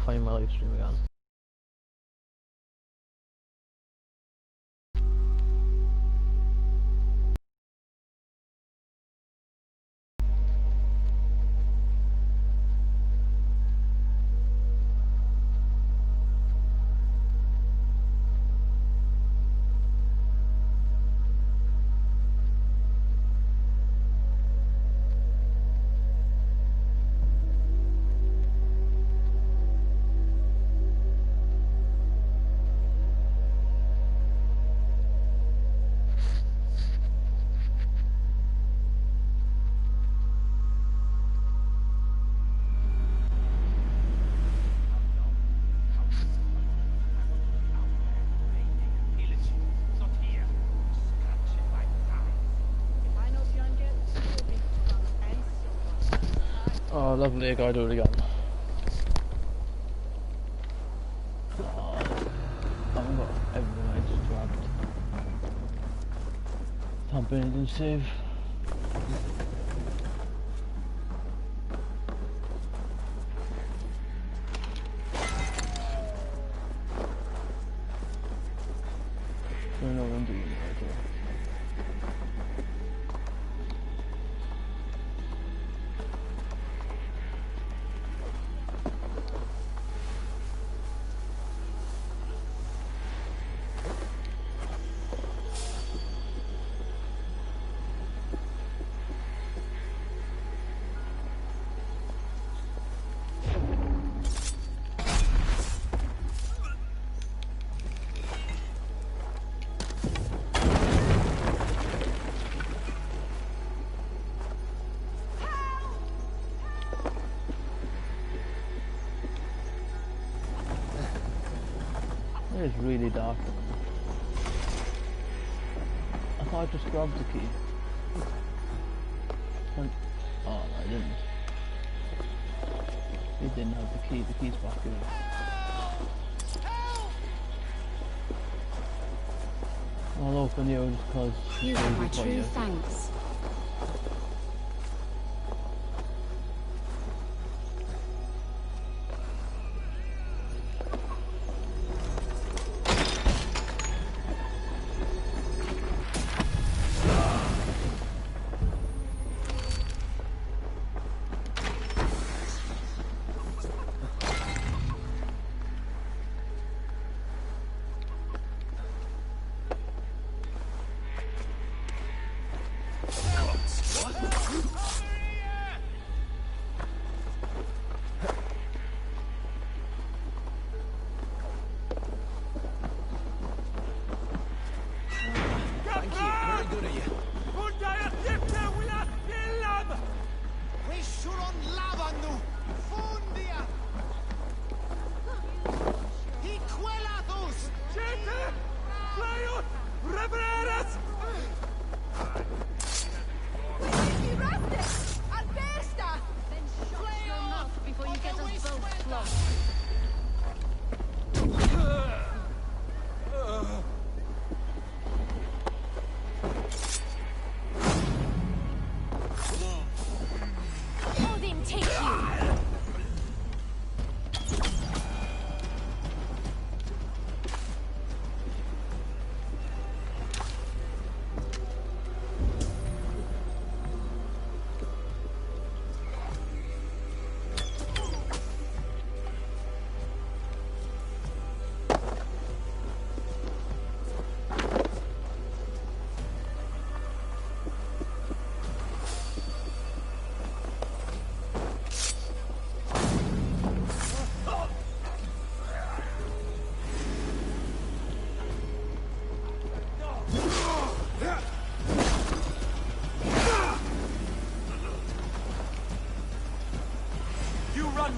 find my live stream again. Oh, lovely, I gotta do it again. Oh, I haven't got everything I just grabbed. Can't be anything save. Don't know what I'm doing right here. It is really dark. I thought I just grabbed the key. Oh no, I didn't. He didn't have the key. The key's back here. I'll open you just because you have my true thanks.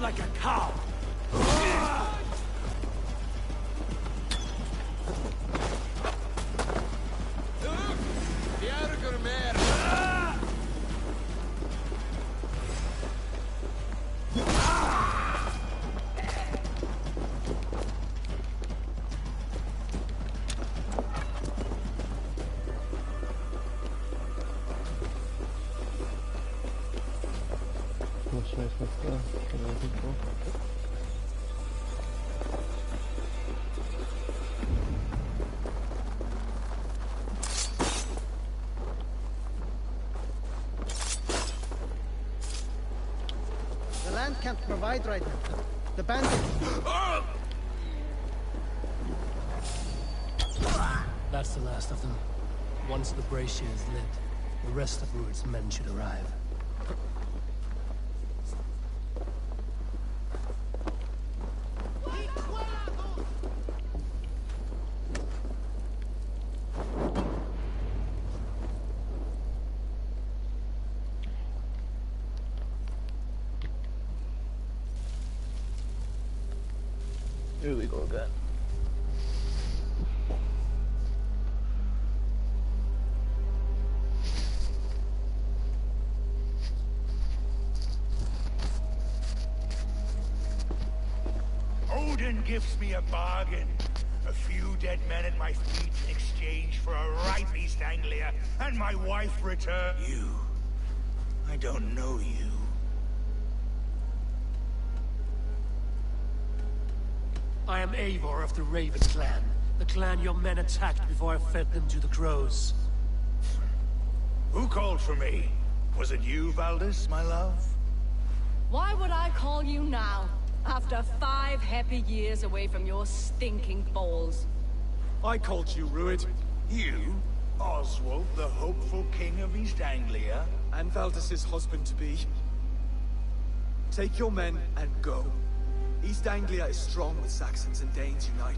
Like a cow. can't provide right now. The bandit... That's the last of them. Once the brazier is lit, the rest of Rued's men should arrive. Here we go again. Odin gives me a bargain. A few dead men at my feet in exchange for a ripe East Anglia and my wife return. You. I don't know you. I am Eivor of the Raven clan. The clan your men attacked before I fed them to the crows. Who called for me? Was it you, Valdis, my love? Why would I call you now, after 5 happy years away from your stinking balls? I called you, Rued. You? Oswald, the hopeful king of East Anglia? And Valdis's husband-to-be. Take your men and go. East Anglia is strong with Saxons and Danes unite.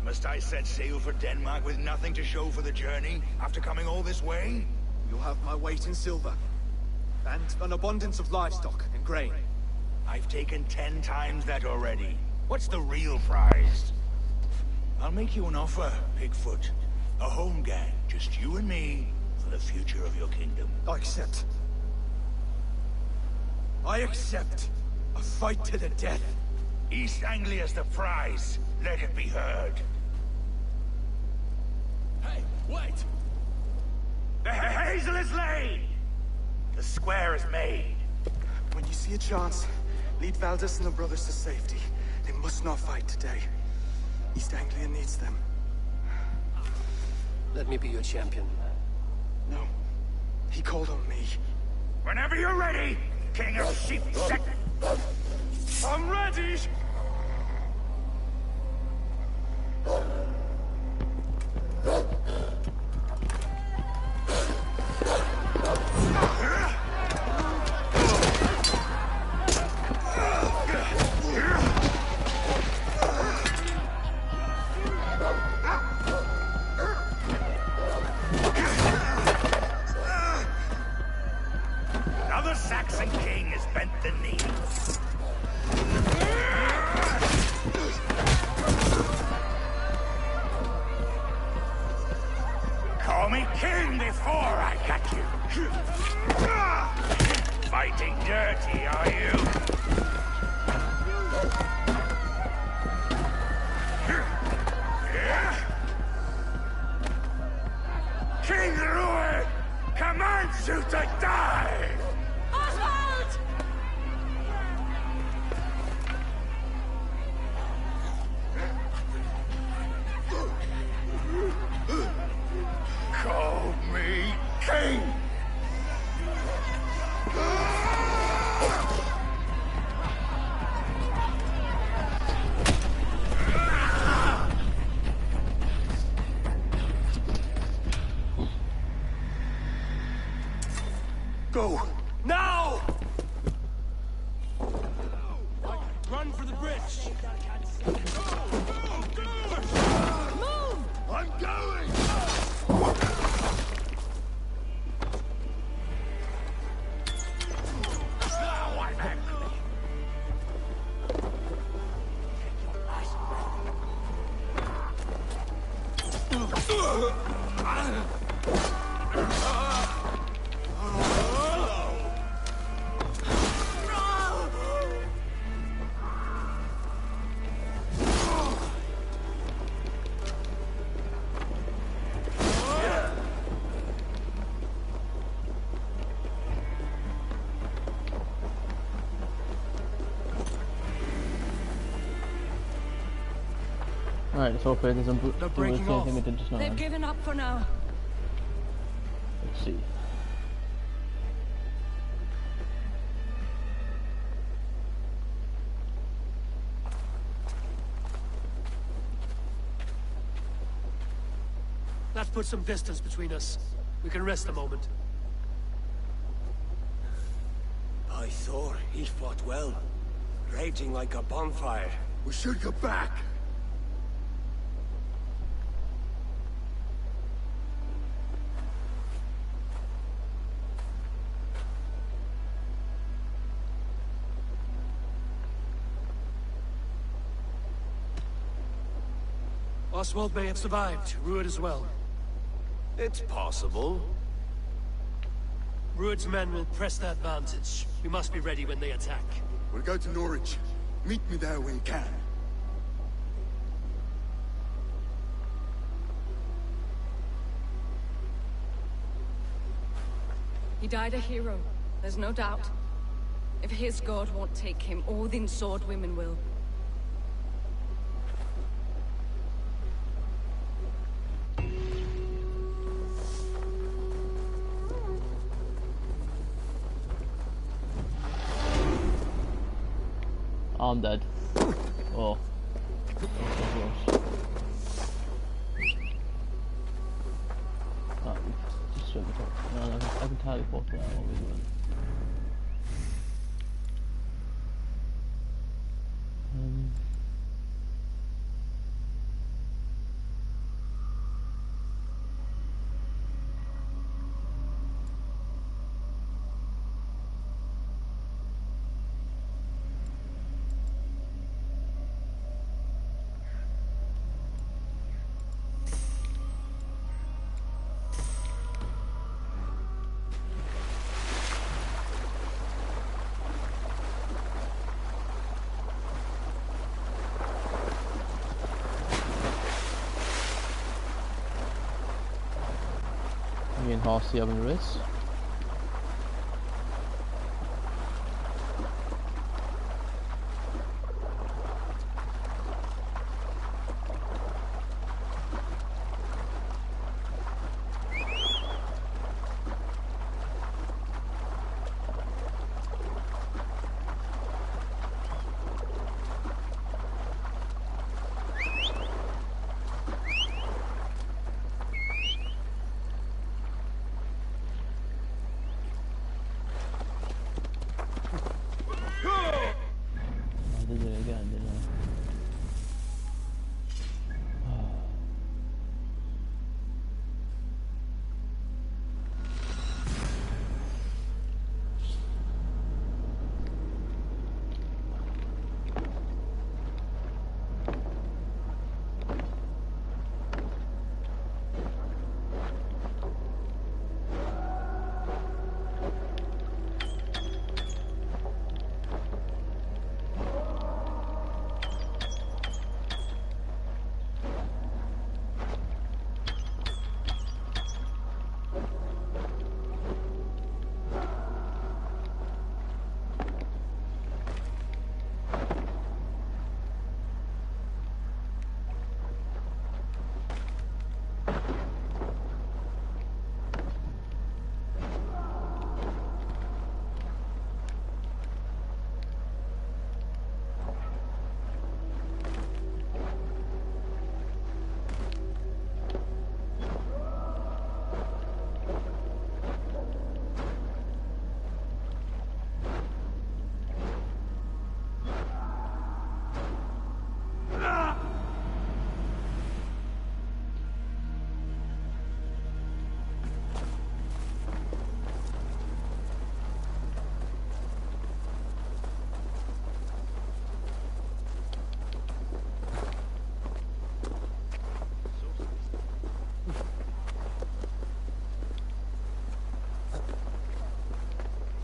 Must I set sail for Denmark with nothing to show for the journey, after coming all this way? You'll have my weight in silver. And an abundance of livestock and grain. I've taken 10 times that already. What's the real prize? I'll make you an offer, Pigfoot. A home gang, just you and me, for the future of your kingdom. I accept. I accept. A fight to the death. East Anglia's the prize. Let it be heard. Hey, wait! The hazel is laid! The square is made. When you see a chance, lead Valdis and the brothers to safety. They must not fight today. East Anglia needs them. Let me be your champion. No. He called on me. Whenever you're ready, King of Sheep. I'm ready! Now the Saxon king has bent the knee. Call me king before I got you. Fighting dirty, are you? King Rued commands you to die! Oswald! Call me king! Go! Now! Run for the bridge! Move! I'm going! Now I'm angry. Alright, let's hope it doesn't do They're the breaking same off. thing it did just now. They've given up for now. Let's see. That puts some distance between us. We can rest a moment. By Thor, he fought well. Raging like a bonfire. We should go back. Oswald may have survived. Rued as well. It's possible. Rued's men will press the advantage. We must be ready when they attack. We'll go to Norwich. Meet me there when you can. He died a hero, there's no doubt. If his god won't take him, Odin's sword women will. I'm dead. Oh. Just straight top. No, I can teleport there. What are we doing? Me and Horsey having a race. I did it again, didn't I?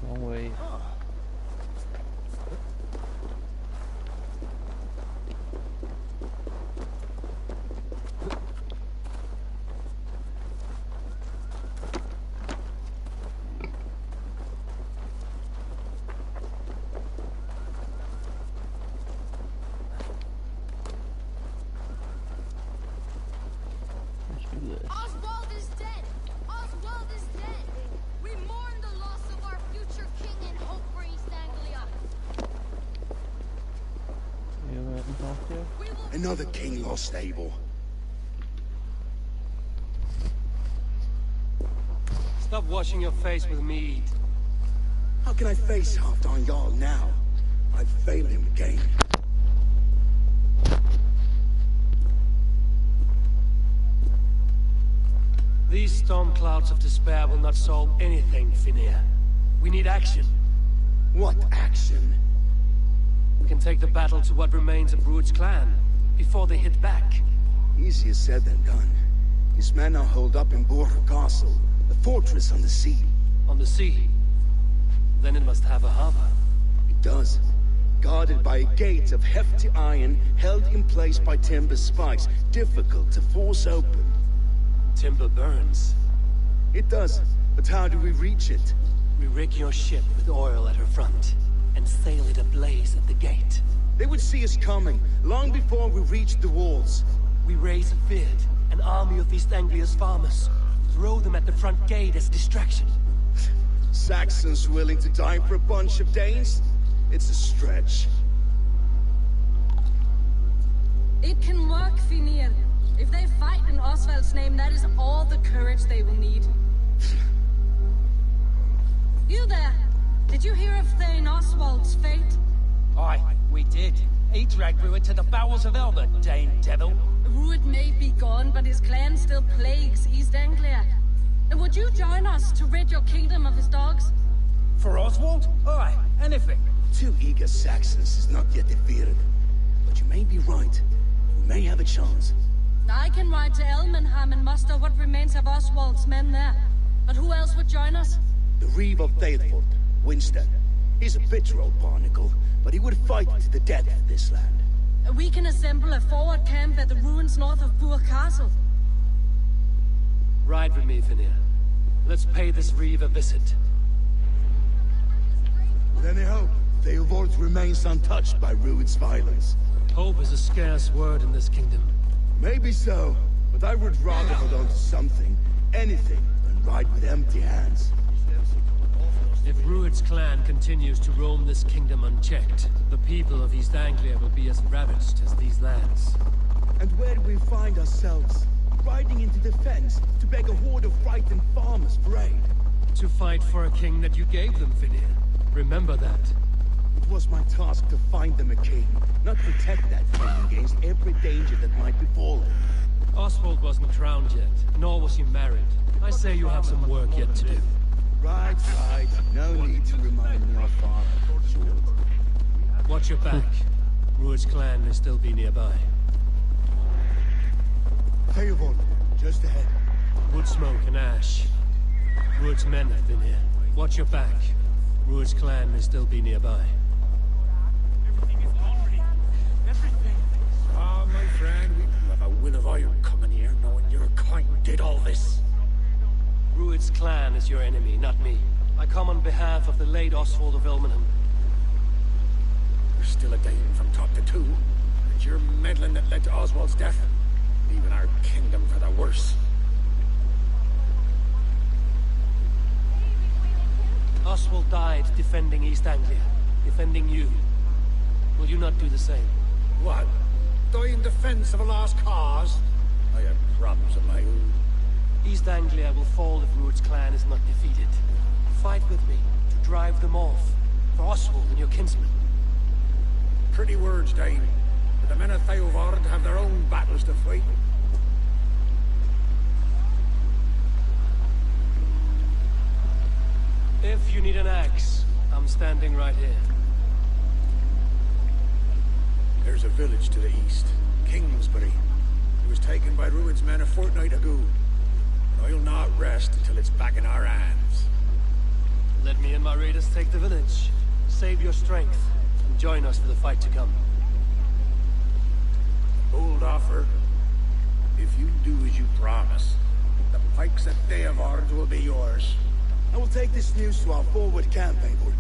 Wrong way. Oswald is dead! Oswald is dead! We mourn the loss of our future king and hope for East Anglia. Another king lost, Abel. Stop washing your face with mead. How can I face Halfdan Jarl now? I've failed him again. These storm clouds of despair will not solve anything, Finnir. We need action. What action? We can take the battle to what remains of Rued's clan, before they hit back. Easier said than done. His men are holed up in Borg Castle, the fortress on the sea. On the sea? Then it must have a harbor. It does. Guarded by a gate of hefty iron, held in place by timber spikes, difficult to force open. Timber burns. It does, but how do we reach it? We rig your ship with oil at her front, and sail it ablaze at the gate. They would see us coming, long before we reached the walls. We raise a Fid, an army of East Anglia's farmers. Throw them at the front gate as distraction. Saxons willing to die for a bunch of Danes? It's a stretch. It can work, Finnir. If they fight in Oswald's name, that is all the courage they will need. You there! Did you hear of Thane Oswald's fate? Aye, we did. He dragged Rued to the bowels of hell, the Dane devil. Rued may be gone, but his clan still plagues East Anglia. Would you join us to rid your kingdom of his dogs? For Oswald? Aye, anything. 2 eager Saxons is not yet defeated. But you may be right. We may have a chance. I can ride to Elmenham and muster what remains of Oswald's men there. But who else would join us? The Reeve of Thaethford, Winston. He's a bitter old barnacle, but he would fight to the death for this land. We can assemble a forward camp at the ruins north of Burg Castle. Ride with me, Finnir. Let's pay this Reeve a visit. With any hope, Thaelvord remains untouched by Rued's violence. Hope is a scarce word in this kingdom. Maybe so, but I would rather hold on to something, anything, than ride with empty hands. If Rued's clan continues to roam this kingdom unchecked, the people of East Anglia will be as ravaged as these lands. And where do we find ourselves? Riding into defense to beg a horde of frightened farmers for aid. To fight for a king that you gave them, Finnir. Remember that. It was my task to find them a king, not protect that king against every danger that might befall him. Oswald wasn't crowned yet, nor was he married. I say you have some work yet to do. Right. No need to remind me of father. Sure. Watch your back. Rued's clan may still be nearby. Thaelvord, just ahead. Wood smoke and ash. Rued's men have been here. Watch your back. Rued's clan may still be nearby. Everything is gone, Reeve. Everything. Ah, my friend, we have a win of iron coming here, knowing your kind did all this. Rued's clan is your enemy, not me. I come on behalf of the late Oswald of Elmenham. You're still a Dane from top to two. It's your meddling that led to Oswald's death. Leaving our kingdom for the worse. Oswald died defending East Anglia, defending you. Will you not do the same? What? Die in defense of a lost cause? I have problems of my own. East Anglia will fall if Rued's clan is not defeated. Fight with me to drive them off, for Oswald and your kinsmen. Pretty words, Dane. But the men of Thaelvord have their own battles to fight. If you need an axe, I'm standing right here. There's a village to the east, Kingsbury. It was taken by Rued's men a fortnight ago. I'll not rest until it's back in our hands. Let me and my raiders take the village. Save your strength, and join us for the fight to come. Bold offer. If you do as you promise, the pikes at Thaelvord will be yours. I will take this news to our forward camp, Eivor.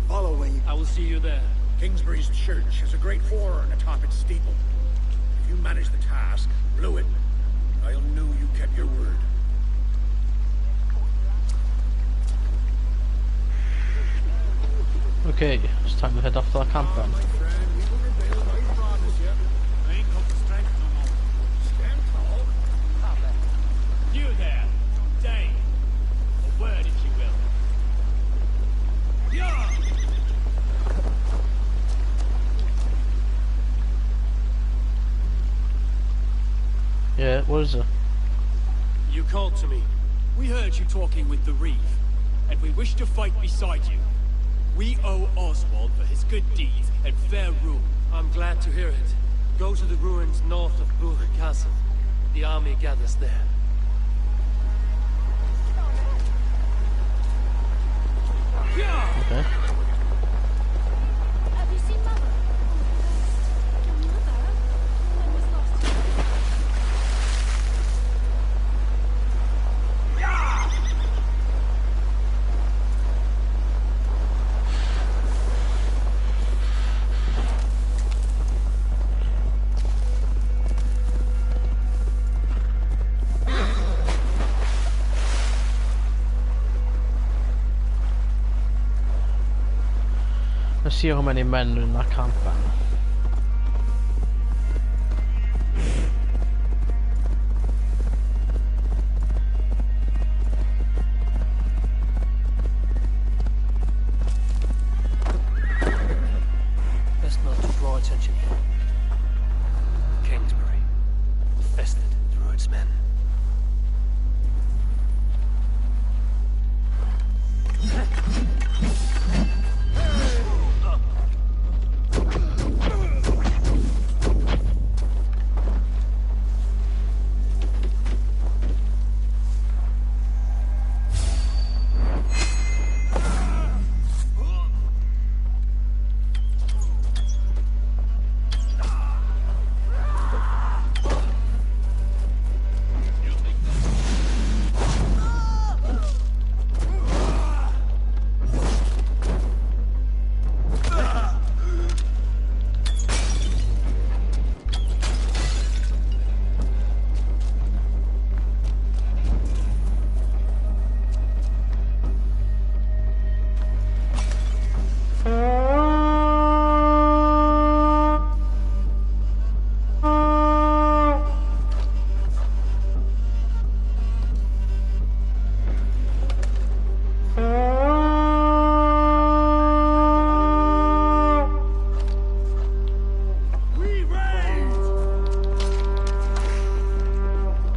Following... I will see you there. Kingsbury's church has a great forern atop its steeple. If you manage the task, blew it, I'll know you kept your word. Okay, it's time to head off to our camp then. My friend, we will rebuild, I promise you. I ain't got the strength no more. Stand tall. You there, Dane. A word is it? What is it? You called to me. We heard you talking with the Reeve, and we wish to fight beside you. We owe Oswald for his good deeds and fair rule. I'm glad to hear it. Go to the ruins north of Buch Castle. The army gathers there. Okay. Have you seen Mother? Your mother? When was last Let's see how many men in that camp then. Best not to draw attention here. Kingsbury. Infested Druid's men.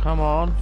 Come on.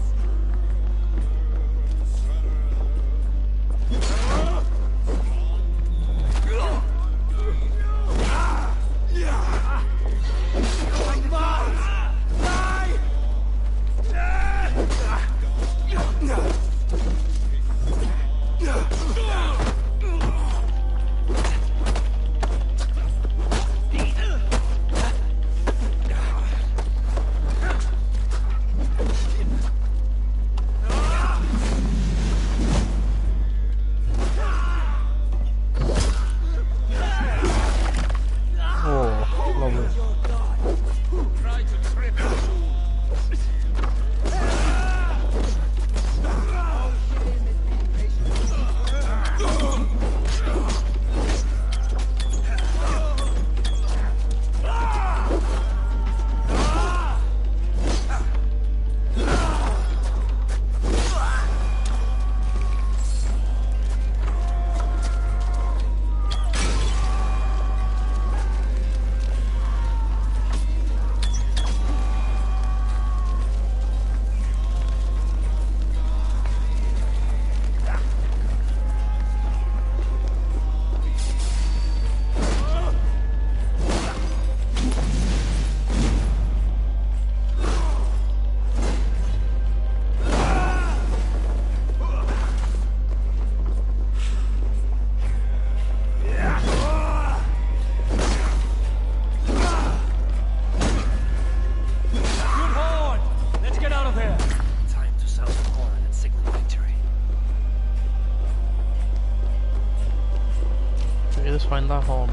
Let's find that horn.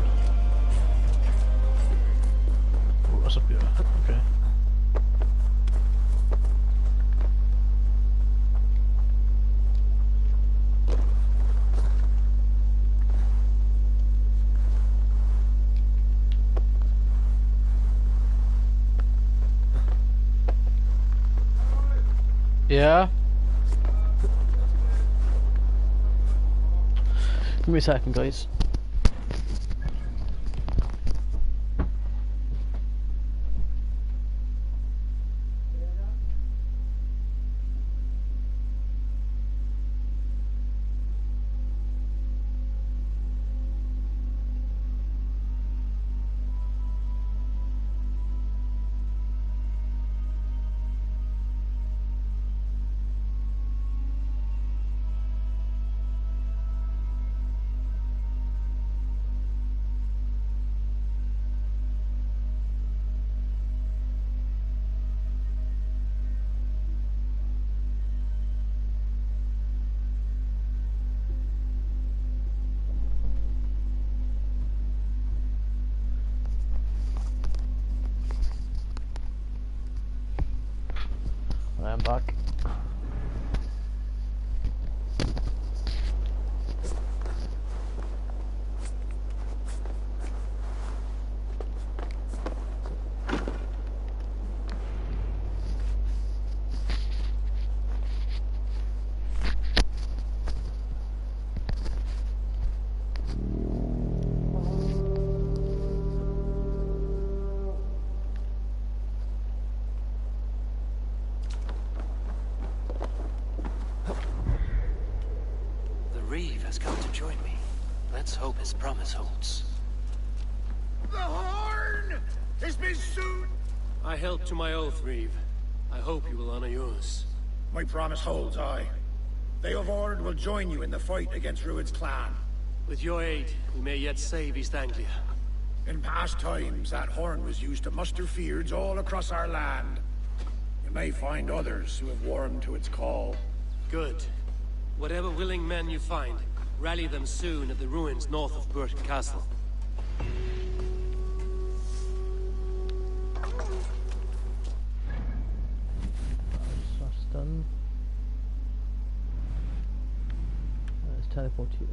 Oh, what's up here? Okay. Yeah? Give me a second, guys. Fuck. Reeve has come to join me. Let's hope his promise holds. The horn has been soon. I held to my oath, Reeve. I hope you will honor yours. My promise holds, aye. They of Ord will join you in the fight against Rued's clan. With your aid, we may yet save East Anglia. In past times, that horn was used to muster fyrds all across our land. You may find others who have warmed to its call. Good. Whatever willing men you find, rally them soon at the ruins north of Burton Castle. That's done. Let's teleport you.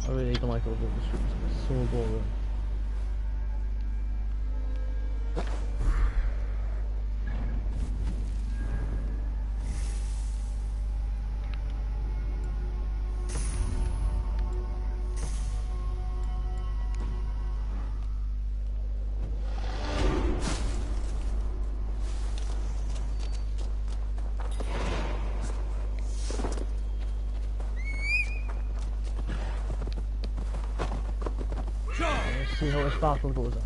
I really don't like all the streets, it's so boring. Let's see how this battle goes on.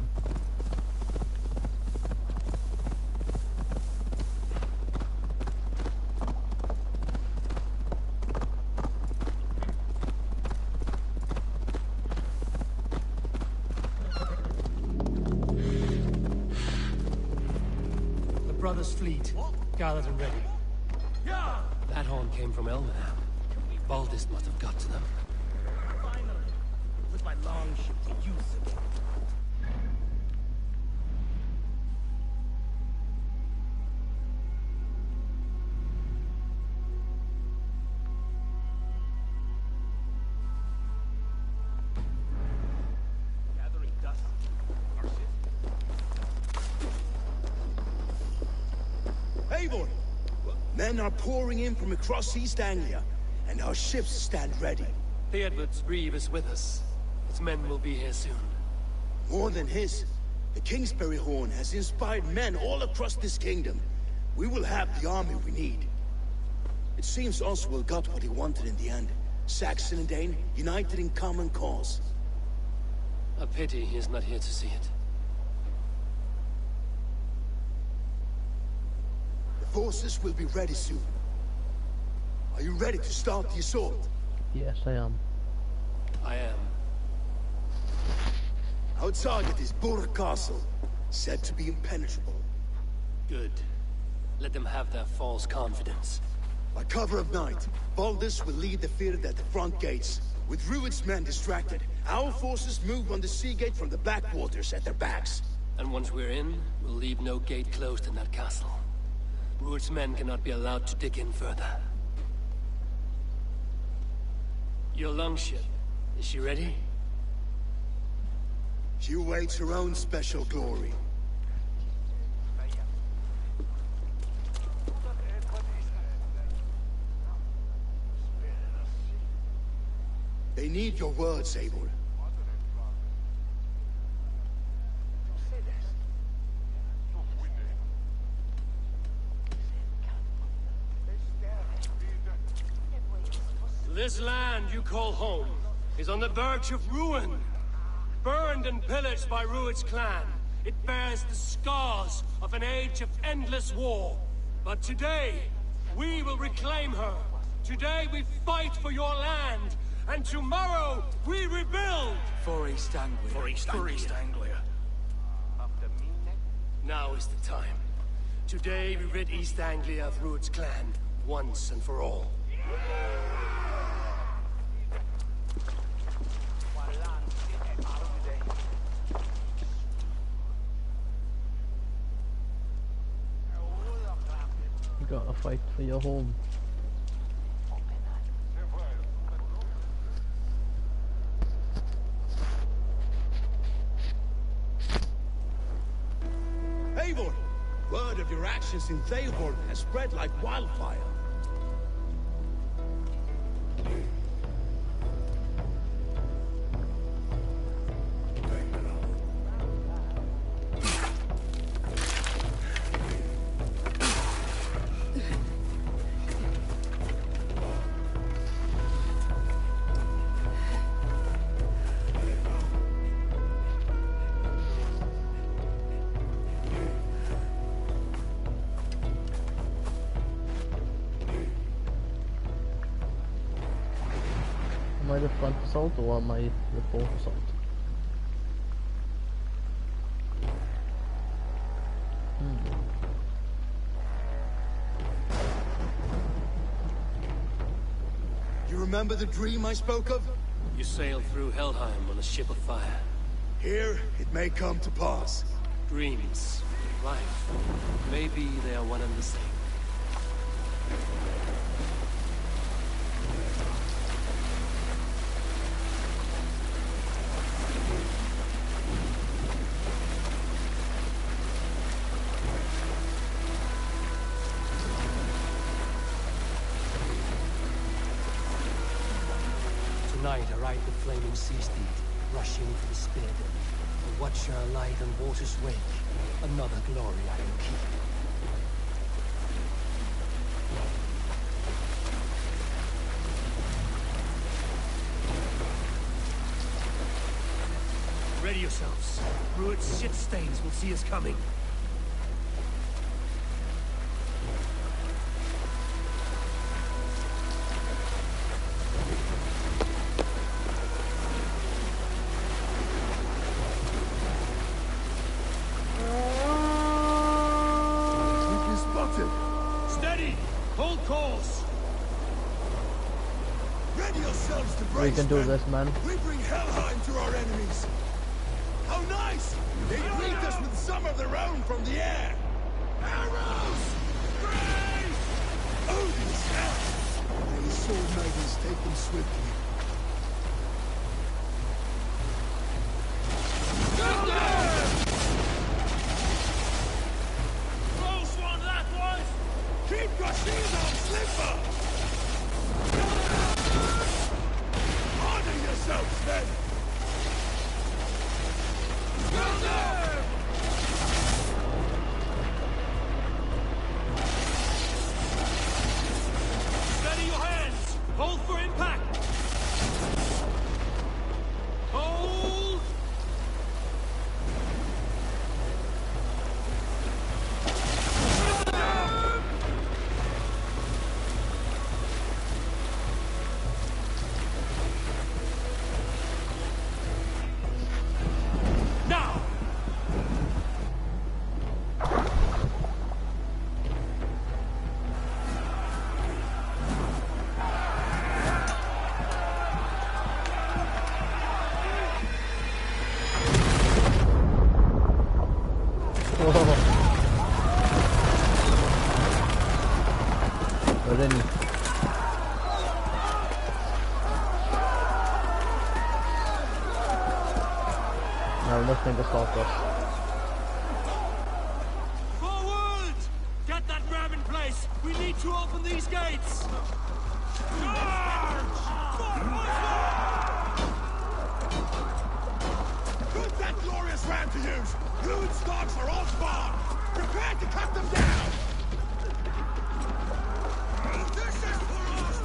The brothers' fleet, gathered and ready. That horn came from Elmenham. Baldist must have got to them. With my longship to use again. Gathering dust. Our ship. Hey, boy! Men are pouring in from across East Anglia, and our ships stand ready. The Edward's Reeve is with us. Its men will be here soon. More than his, the Kingsbury Horn has inspired men all across this kingdom. We will have the army we need. It seems Oswald got what he wanted in the end. Saxon and Dane, united in common cause. A pity he is not here to see it. The forces will be ready soon. Are you ready to start the assault? Yes, I am. I am. Our target is Burr Castle, said to be impenetrable. Good. Let them have their false confidence. By cover of night, Baldus will lead the field at the front gates. With Rued's men distracted, our forces move on the sea gate from the backwaters at their backs. And once we're in, we'll leave no gate closed in that castle. Rued's men cannot be allowed to dig in further. Your longship, is she ready? She awaits her own special glory. They need your words, Eivor. This land you call home is on the verge of ruin. Burned and pillaged by Rued's clan, It bears the scars of an age of endless war. But today, we will reclaim her. Today we fight for your land. And tomorrow, we rebuild! For East Anglia. For East Anglia. Now is the time. Today we rid East Anglia of Rued's clan, once and for all. You gotta fight for your home. Eivor! Word of your actions in Theoborg has spread like wildfire. Am I the front assault or am I the fourth assault? You remember the dream I spoke of? You sailed through Helheim on a ship of fire. Here, it may come to pass. Dreams, life, maybe they are one and the same. Tonight I ride the flaming sea steed, rushing for the spear den. A watcher light on water's wake, another glory I will keep. Ready yourselves. Rued's shit stains will see us coming. Steady! Hold course! Ready yourselves to We brace, can do men. this, man. We bring Helheim to our enemies. How nice! They greet us with some of their own from the air. Arrows! Grace! Odin's help! May his sword maidens take them swiftly. Close one, that was! Keep your shield on, Slipper! Honor yourselves, then! Steady your hands! Hold for impact! Hold! Now! But then no, nothing to stop us. Forward! Get that grab in place! We need to open these gates! Charge! Good that glorious ram to use! Rude's dogs are all spawned! Prepare to cut them down! This is for us!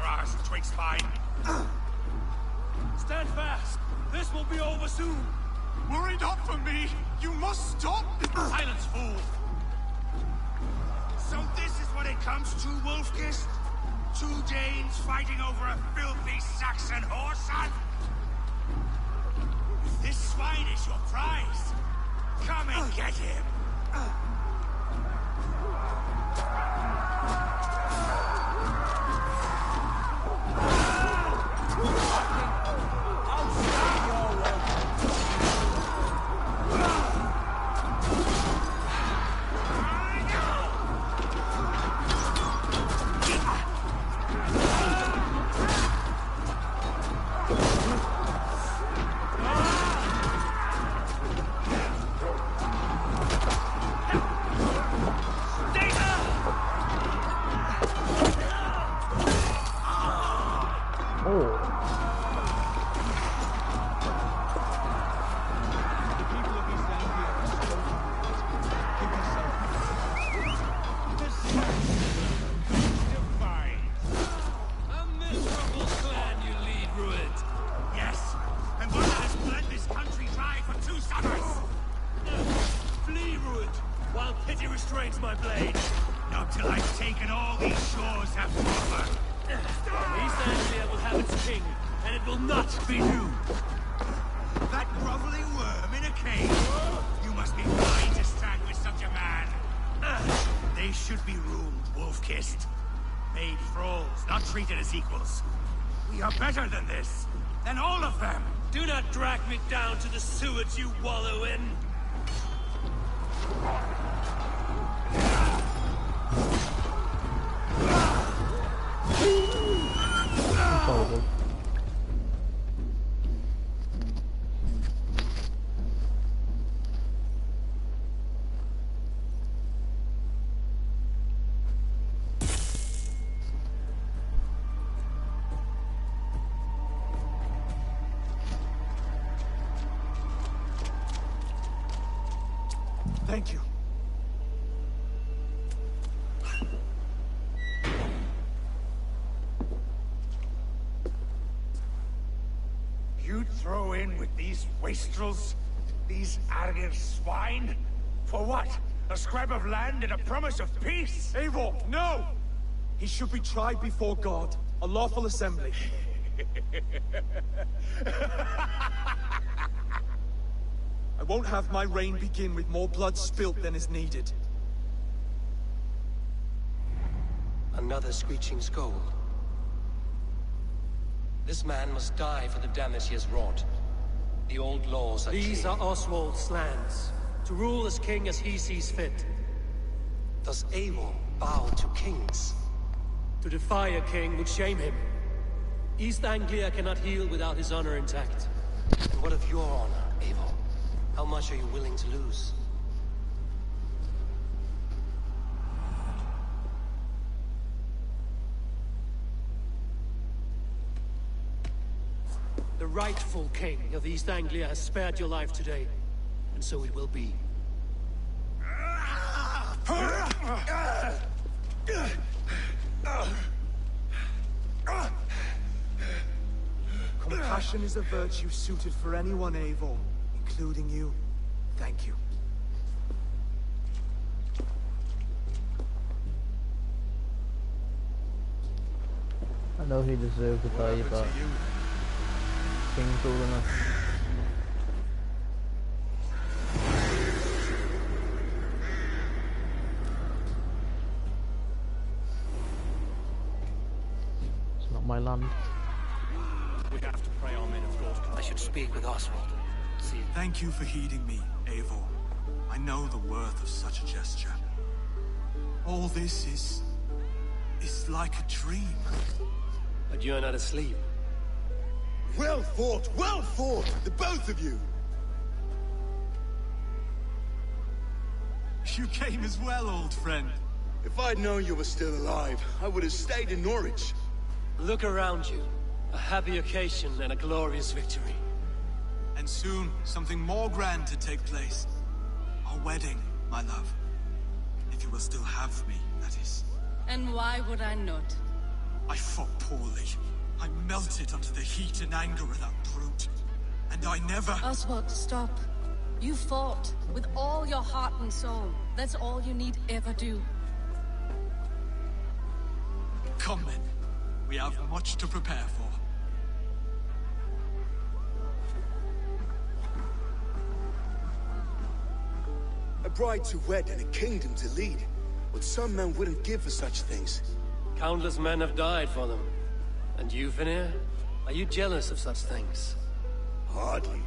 grass, twig-spine. Stand fast! This will be over soon! Worry not for me! You must stop! Silence, fool! So this is what it comes to, Wolfkist? 2 Danes fighting over a filthy Saxon whoreson? If this swine is your prize, come and get him! My blade. Not till I've taken all these shores have to offer. East Anglia will have its king, and it will not be you. That groveling worm in a cave. You must be blind to stand with such a man. They should be ruled, wolf-kissed. Made thralls, not treated as equals. We are better than this. Than all of them. Do not drag me down to the sewage you wallow in. Horrible. Thank you. You'd throw in with these wastrels? These arrogant swine? For what? A scrap of land and a promise of peace? Eivor, no! He should be tried before God, a lawful assembly. I won't have my reign begin with more blood spilt than is needed. Another screeching scold. This man must die for the damage he has wrought. The old laws are These clear. are Oswald's lands, to rule as king as he sees fit. Does Eivor bow to kings? To defy a king would shame him. East Anglia cannot heal without his honor intact. And what of your honor, Eivor? How much are you willing to lose? The rightful king of East Anglia has spared your life today, and so it will be. Compassion is a virtue suited for anyone, Eivor, including you. Thank you. I know he deserved to die, but King's cool enough. It's not my land. We have to pray our men of God. I should speak with Oswald. See. Thank you for heeding me, Eivor. I know the worth of such a gesture. All this is like a dream. But you're not asleep. Well fought, the both of you! You came as well, old friend. If I'd known you were still alive, I would have stayed in Norwich. Look around you. A happy occasion and a glorious victory. And soon, something more grand to take place. Our wedding, my love. If you will still have me, that is. And why would I not? I fought poorly. I melted under the heat and anger of that brute. And I never... Oswald, stop. You fought with all your heart and soul. That's all you need ever do. Come then. We have much to prepare for. A bride to wed and a kingdom to lead. What some men wouldn't give for such things. Countless men have died for them. And you, Vanir? Are you jealous of such things? Hardly.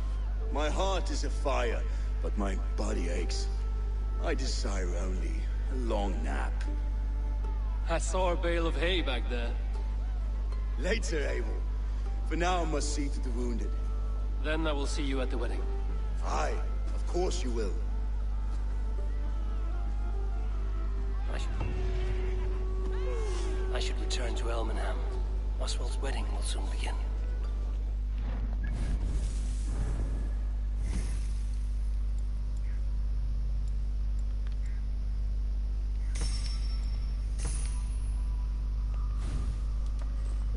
My heart is afire, but my body aches. I desire only a long nap. I saw a bale of hay back there. Later, Abel. For now, I must see to the wounded. Then I will see you at the wedding. Aye, of course you will. I should return to Elmenham. Oswald's wedding will soon begin.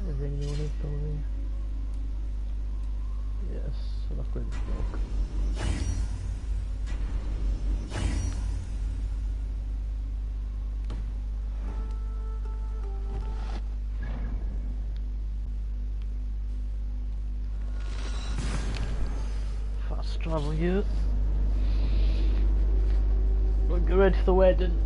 Is anyone else going? Yes, I'm not going to smoke. Fast travel here. We'll get ready for the wedding.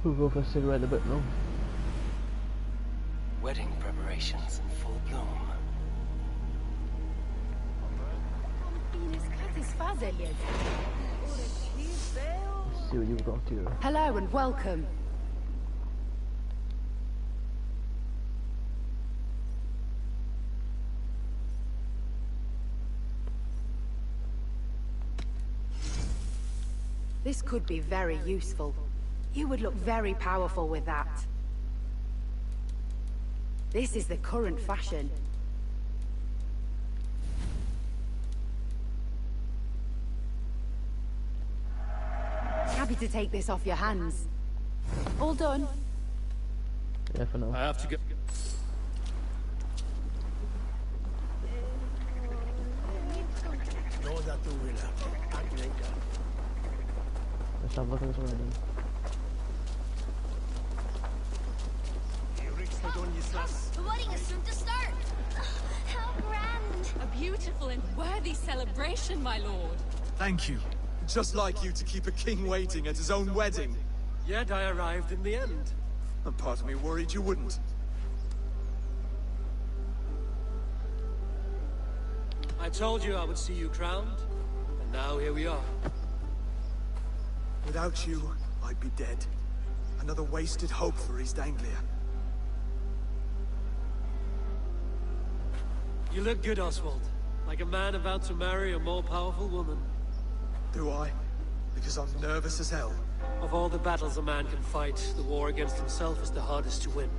We'll go for a cigarette a bit now. Wedding preparations in full bloom. Let's see what you've got here. Hello and welcome. This could be very useful. You would look very powerful with that. This is the current fashion. Happy to take this off your hands. All done. Yeah, for now. I have to go. Let's have a look at this wedding. The wedding is soon to start. How grand. A beautiful and worthy celebration, my lord. Thank you. Just like you to keep a king waiting at his own wedding. Yet I arrived in the end. And part of me worried you wouldn't. I told you I would see you crowned, and now here we are. Without you, I'd be dead. Another wasted hope for East Anglia. You look good, Oswald. Like a man about to marry a more powerful woman. Do I? Because I'm nervous as hell. Of all the battles a man can fight, the war against himself is the hardest to win.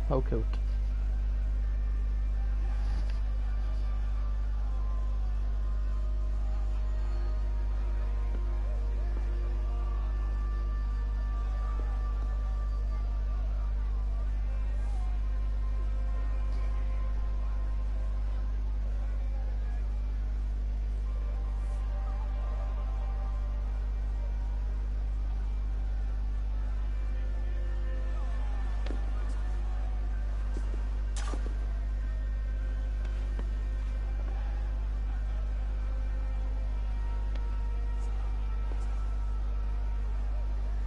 How cute.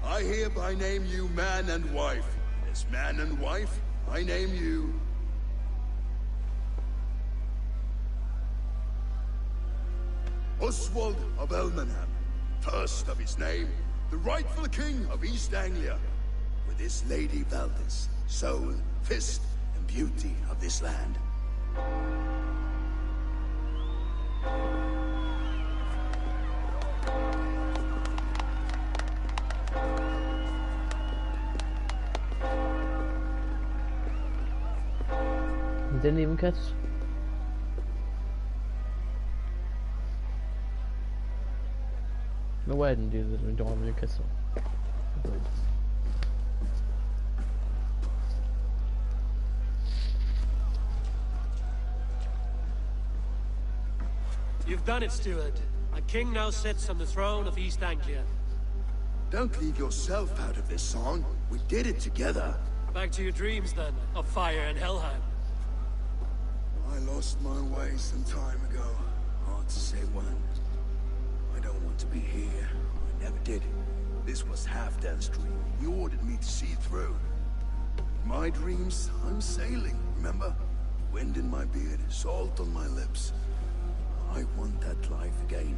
I hereby name you man and wife. As man and wife, I name you... Oswald of Elmenham, first of his name, the rightful king of East Anglia, with this Lady Valdis, soul, fist, and beauty of this land. He didn't even kiss. No way I didn't do this. I don't want me to kiss him. You've done it, steward. A king now sits on the throne of East Anglia. Don't leave yourself out of this song. We did it together. Back to your dreams, then, of fire and Helheim. I lost my way some time ago. Hard to say when. I don't want to be here. I never did. This was Halfdan's dream. He ordered me to see through. In my dreams, I'm sailing, remember? Wind in my beard, salt on my lips. I want that life again.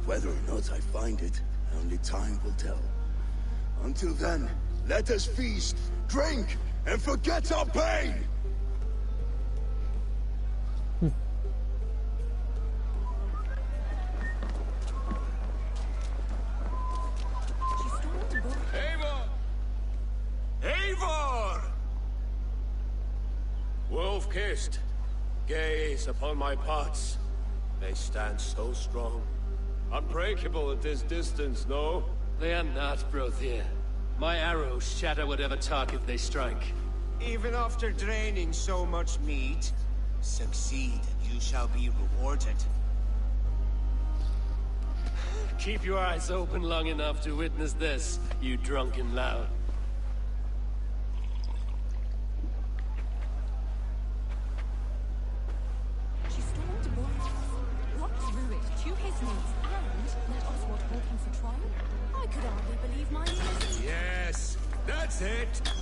Whether or not I find it, only time will tell. Until then, let us feast, drink, and forget our pain! Eivor! Wolf-kissed, gaze upon my parts. They stand so strong. Unbreakable at this distance, no? They are not, Brothier. My arrows shatter whatever target they strike. Even after draining so much meat, succeed and you shall be rewarded. Keep your eyes open long enough to witness this, you drunken lout. She stormed the walls, walked through it to his knees, and let Oswald hold him for trial. I could hardly believe my ears. Yes, that's it!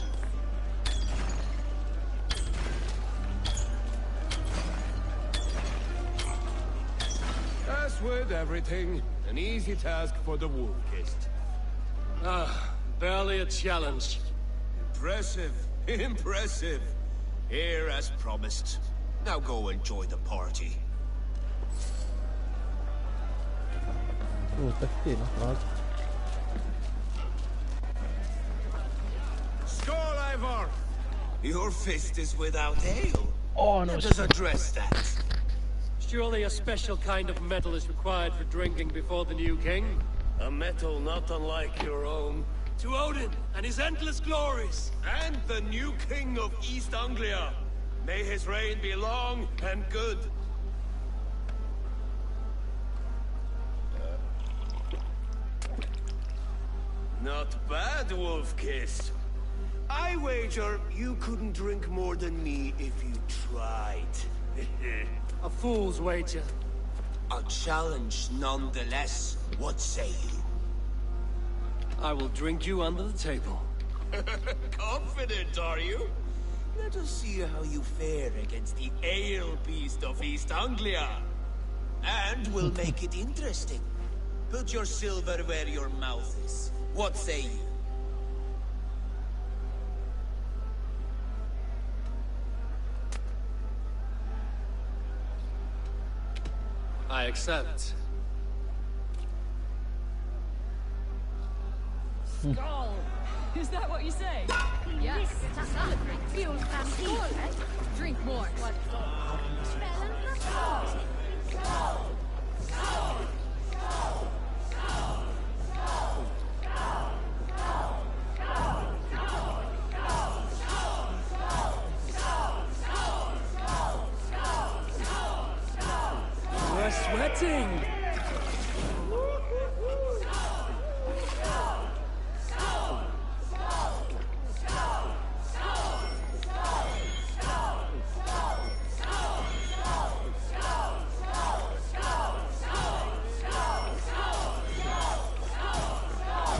As with everything, an easy task for the wolf-kissed. Ah, barely a challenge. Impressive, impressive. Here as promised. Now go enjoy the party. Skål, Eivor! Your fist is without ale. Oh no! Let us address that. Surely a special kind of metal is required for drinking before the new king? A metal not unlike your own. To Odin and his endless glories! And the new king of East Anglia. May his reign be long and good. Not bad, Wolf-kissed. I wager you couldn't drink more than me if you tried. A fool's wager. A challenge nonetheless. What say you? I will drink you under the table. Confident, are you? Let us see how you fare against the ale beast of East Anglia. And we'll make it interesting. Put your silver where your mouth is. What say you? I accept. Skull! Is that what you say? Yes, to celebrate. Feel Drink more. What? We're sweating!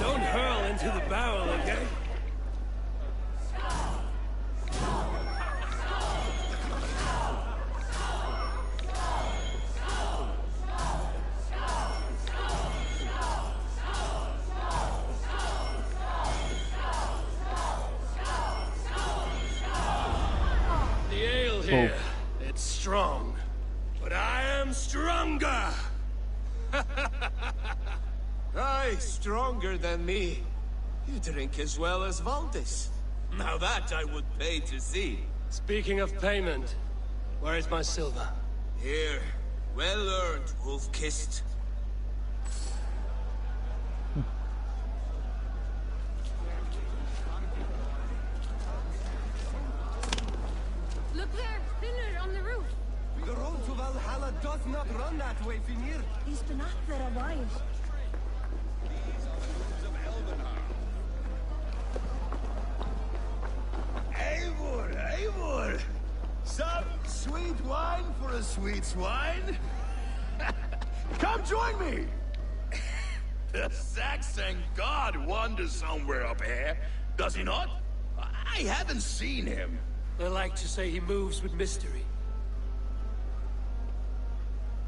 Don't hurl into the barrel, okay? The ale here, it's strong, but I am stronger! Aye, stronger than me. You drink as well as Valdis. Now that I would pay to see. Speaking of payment, where is my silver? Here, well earned, wolf-kissed. Look there, thinner on the roof. The road to Valhalla does not run that way, Finir. He's been up there a while. Eivor, Eivor! Some sweet wine for a sweet swine? Come join me! The Saxon god wanders somewhere up here, does he not? I haven't seen him. They like to say he moves with mystery.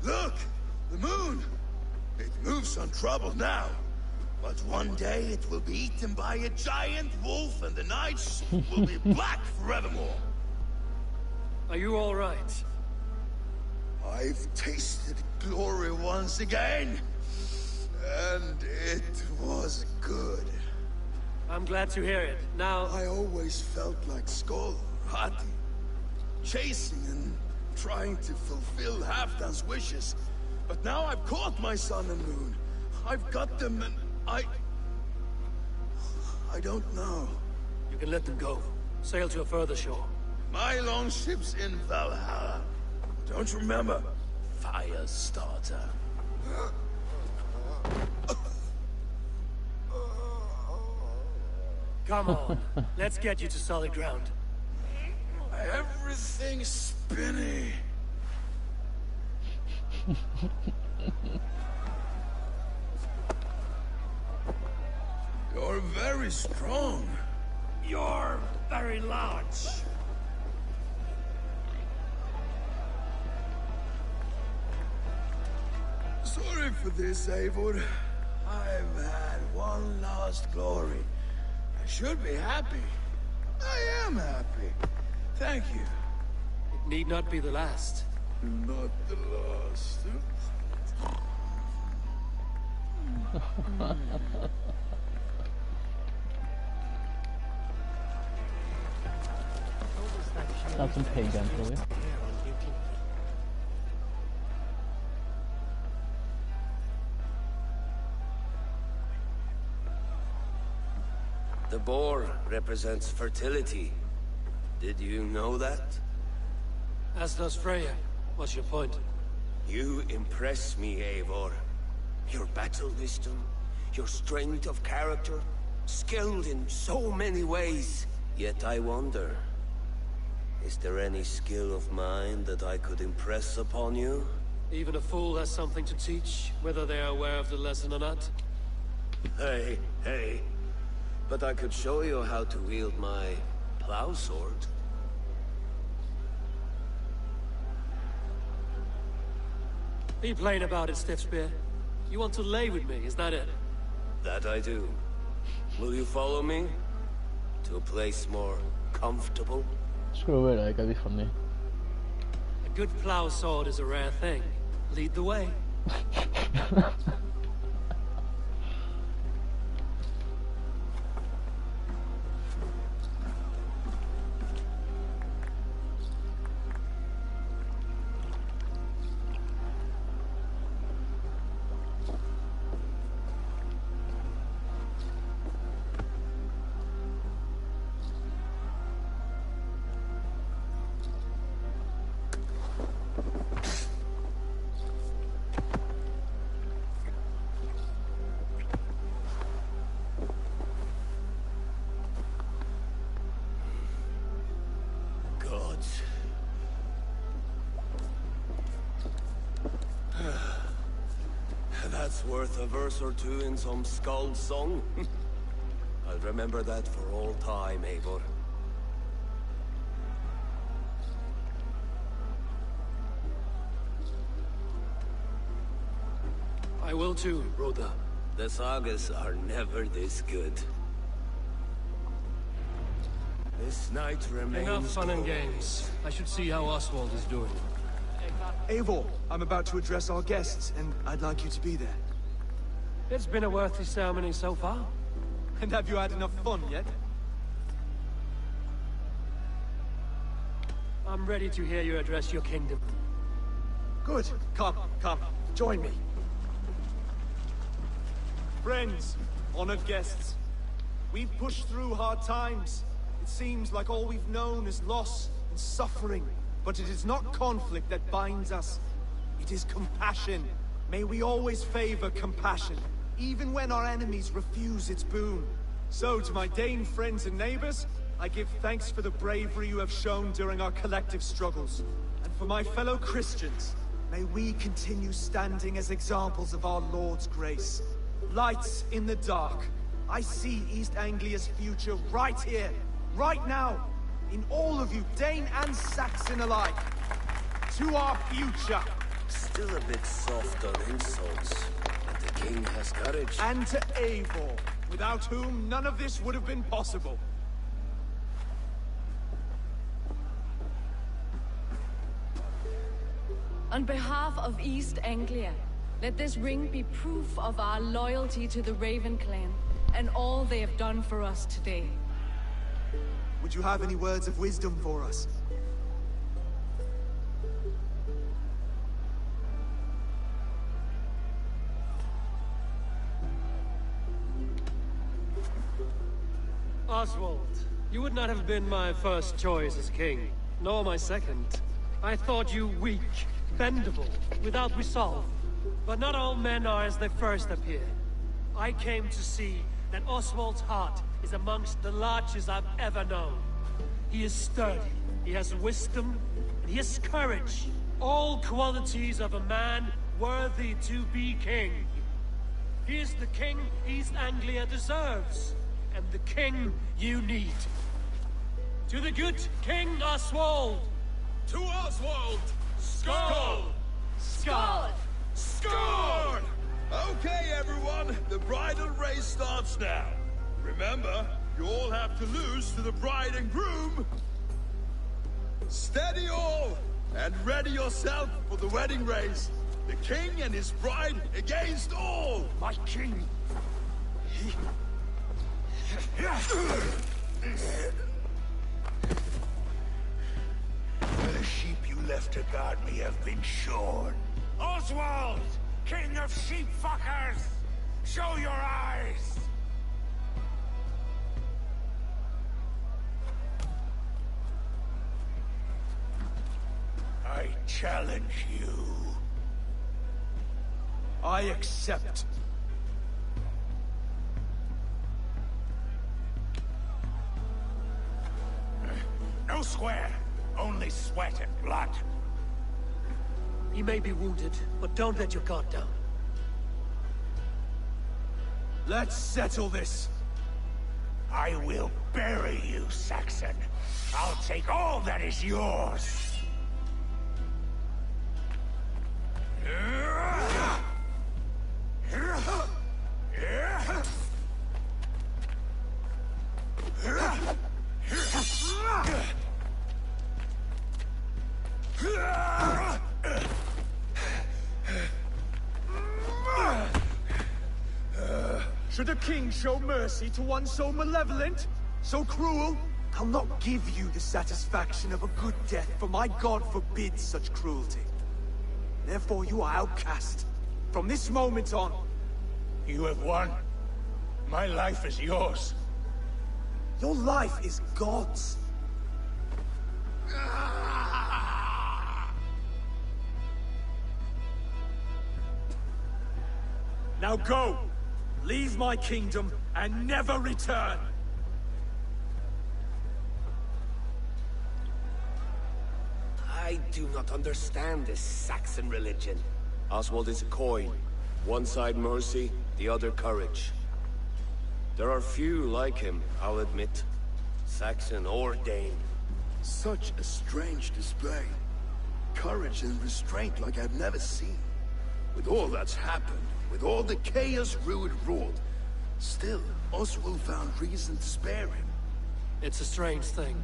Look! The moon! It moves untroubled now. But one day it will be eaten by a giant wolf and the nights will be black forevermore. Are you all right? I've tasted glory once again. And it was good. I'm glad to hear it. Now... I always felt like Skoll, Hati. Chasing and trying to fulfill Halfdan's wishes. But now I've caught my sun and moon. I've got them and I don't know. You can let them go. Sail to a further shore. My longship's in Valhalla. Don't you remember? Firestarter. Come on. Let's get you to solid ground. Everything's spinny. You're very strong. You're very large. Sorry for this, Eivor. I've had one last glory. I should be happy. I am happy. Thank you. It need not be the last. Not the last. That's some pagan for you. The boar represents fertility. Did you know that? As does Freya. What's your point? You impress me, Eivor. Your battle wisdom, your strength of character, skilled in so many ways. Yet I wonder, is there any skill of mine that I could impress upon you? Even a fool has something to teach, whether they are aware of the lesson or not. Hey. But I could show you how to wield my plow sword. Be plain about it, Stiffspear. You want to lay with me, is that it? That I do. Will you follow me? To a place more comfortable? Screw it, I gotta be funny. A good plow sword is a rare thing. Lead the way. gods. That's worth a verse or two in some skald's song. I'll remember that for all time, Eivor. I will too, brother. The sagas are never this good. This night remains... Enough fun and games. I should see how Oswald is doing. Eivor, I'm about to address our guests, and I'd like you to be there. It's been a worthy ceremony so far. And have you had enough fun yet? I'm ready to hear you address your kingdom. Good. Come, join me. Friends, honored guests, we've pushed through hard times. It seems like all we've known is loss and suffering. But it is not conflict that binds us. It is compassion. May we always favor compassion, even when our enemies refuse its boon. So, to my Dane friends and neighbors, I give thanks for the bravery you have shown during our collective struggles. And for my fellow Christians, may we continue standing as examples of our Lord's grace. Lights in the dark. I see East Anglia's future right here, right now. In all of you, Dane and Saxon alike. To our future. Still a bit soft on insults, but the king has courage. And to Eivor, without whom none of this would have been possible. On behalf of East Anglia, let this ring be proof of our loyalty to the Raven clan and all they have done for us today. Would you have any words of wisdom for us? Oswald, you would not have been my first choice as king, nor my second. I thought you weak, bendable, without resolve. But not all men are as they first appear. I came to see that Oswald's heart is amongst the largest I've ever known. He is sturdy, he has wisdom, and he has courage. All qualities of a man worthy to be king. He is the king East Anglia deserves, and the king you need. To the good King Oswald! To Oswald! Skull! Skull! Skull! Okay, everyone, the bridal race starts now. Remember, you all have to lose to the bride and groom. Steady all, and ready yourself for the wedding race. The king and his bride against all. My king. The sheep you left to guard me have been shorn. Oswald! King of sheep fuckers! Show your eyes! I challenge you. I accept. No square, only sweat and blood. He may be wounded, but don't let your guard down. Let's settle this. I will bury you, Saxon. I'll take all that is yours. Should a king show mercy to one so malevolent, so cruel? I'll not give you the satisfaction of a good death, for my god forbids such cruelty. Therefore you are outcast. From this moment on. You have won. My life is yours. Your life is God's. Now go! Leave my kingdom and never return! I do not understand this Saxon religion. Oswald is a coin. One side mercy, the other courage. There are few like him, I'll admit. Saxon or Dane. Such a strange display. Courage and restraint like I've never seen. With all that's happened, with all the chaos Rued wrought, still, Oswald found reason to spare him. It's a strange thing.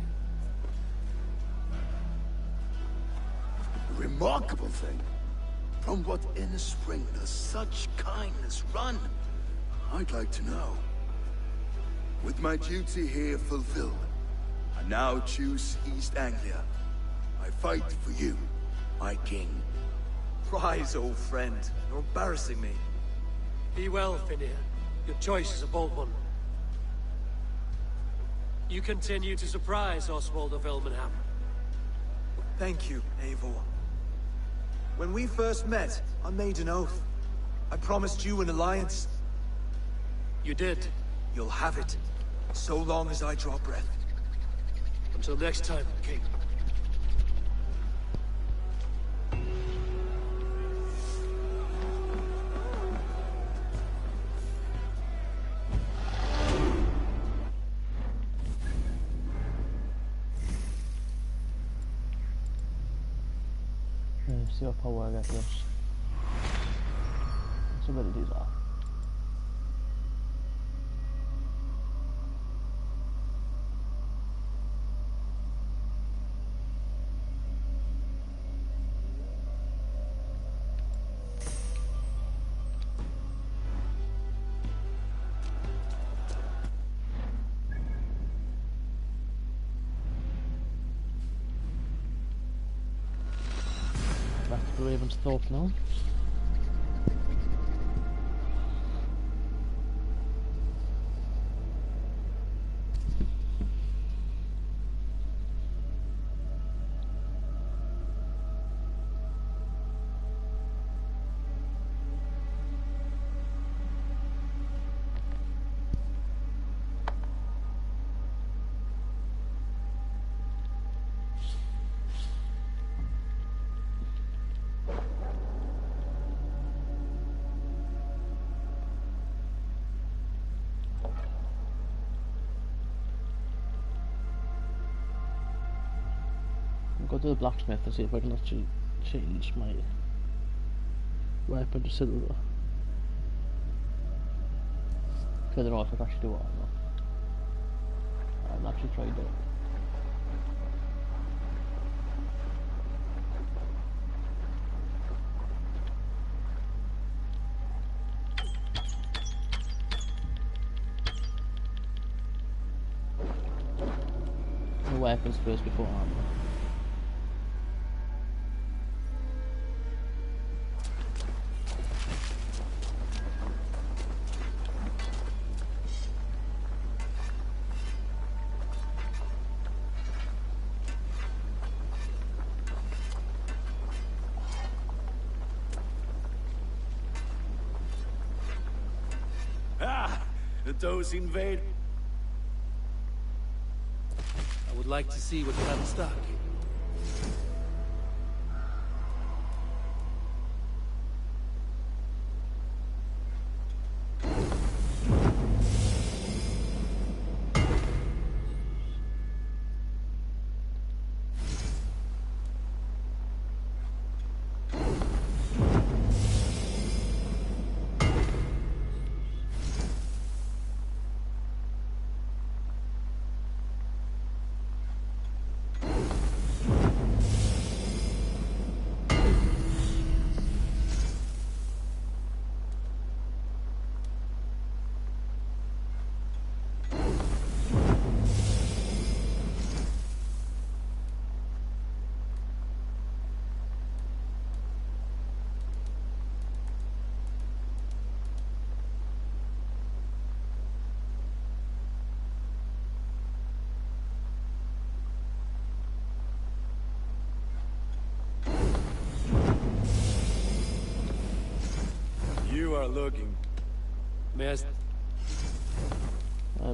A remarkable thing. From what inner spring does such kindness run? I'd like to know. With my duty here fulfilled, I now choose East Anglia. I fight for you, my king. Rise, old friend. You're embarrassing me. Be well, Finir. Your choice is a bold one. You continue to surprise Oswald of Ilmenham. Thank you, Eivor. When we first met, I made an oath. I promised you an alliance. You did. You'll have it. So long as I draw breath. Until next time, King. See what power I got this. What's abilities are. Raven's thought now. Go to the blacksmith and see if I can actually change my weapon to silver. I don't know if I can actually do it or not. I haven't actually tried it. The weapons first before armor. Those invade. I would like to see what you have in stock. You are looking. May I...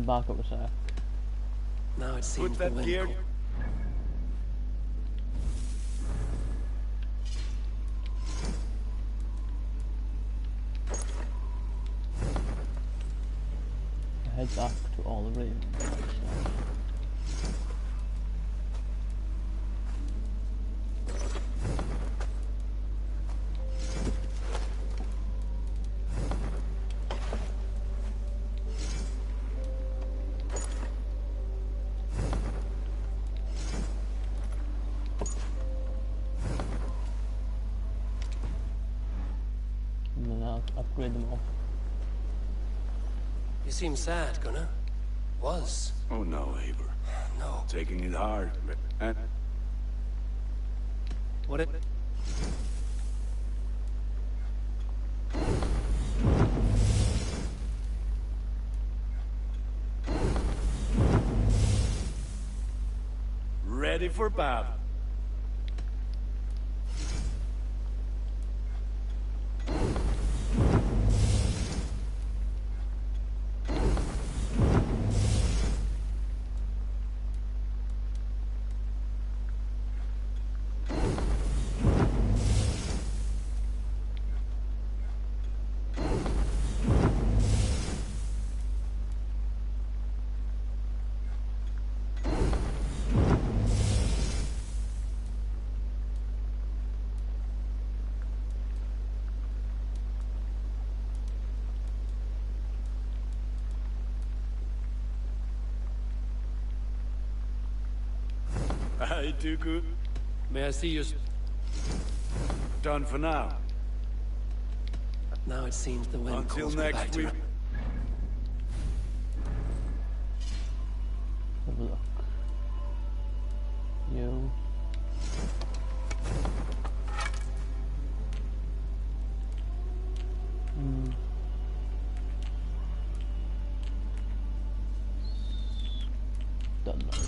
back up a sec. Now it seems Put that gear. head back to all the Raven. And then I'll upgrade them all. You seem sad, Gunnar. Was. Oh no, Eivor. No. Taking it hard. And What it... ready for battle. I do good. May I see your... Done for now. Now it seems the wind Until calls me back next to week. it. Have a look. You. Done now.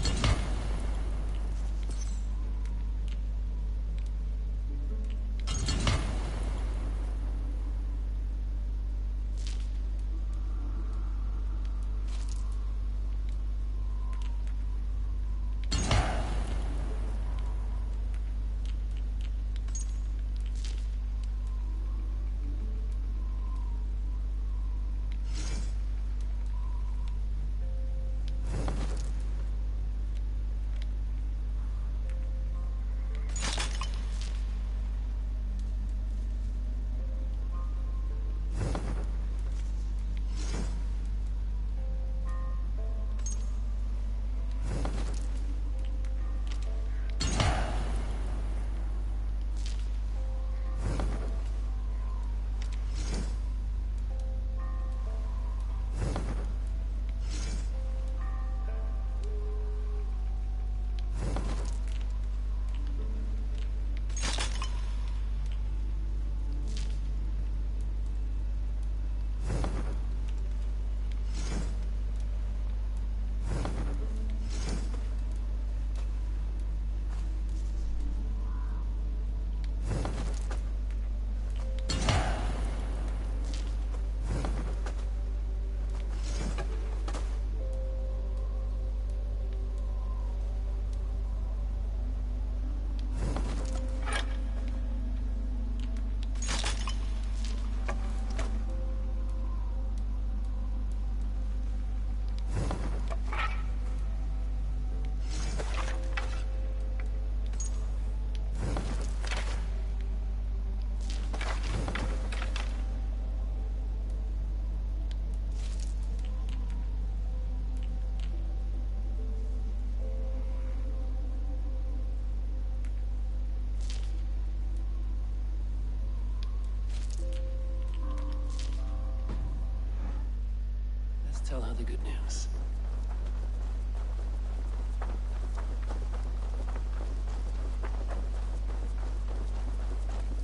Tell her the good news.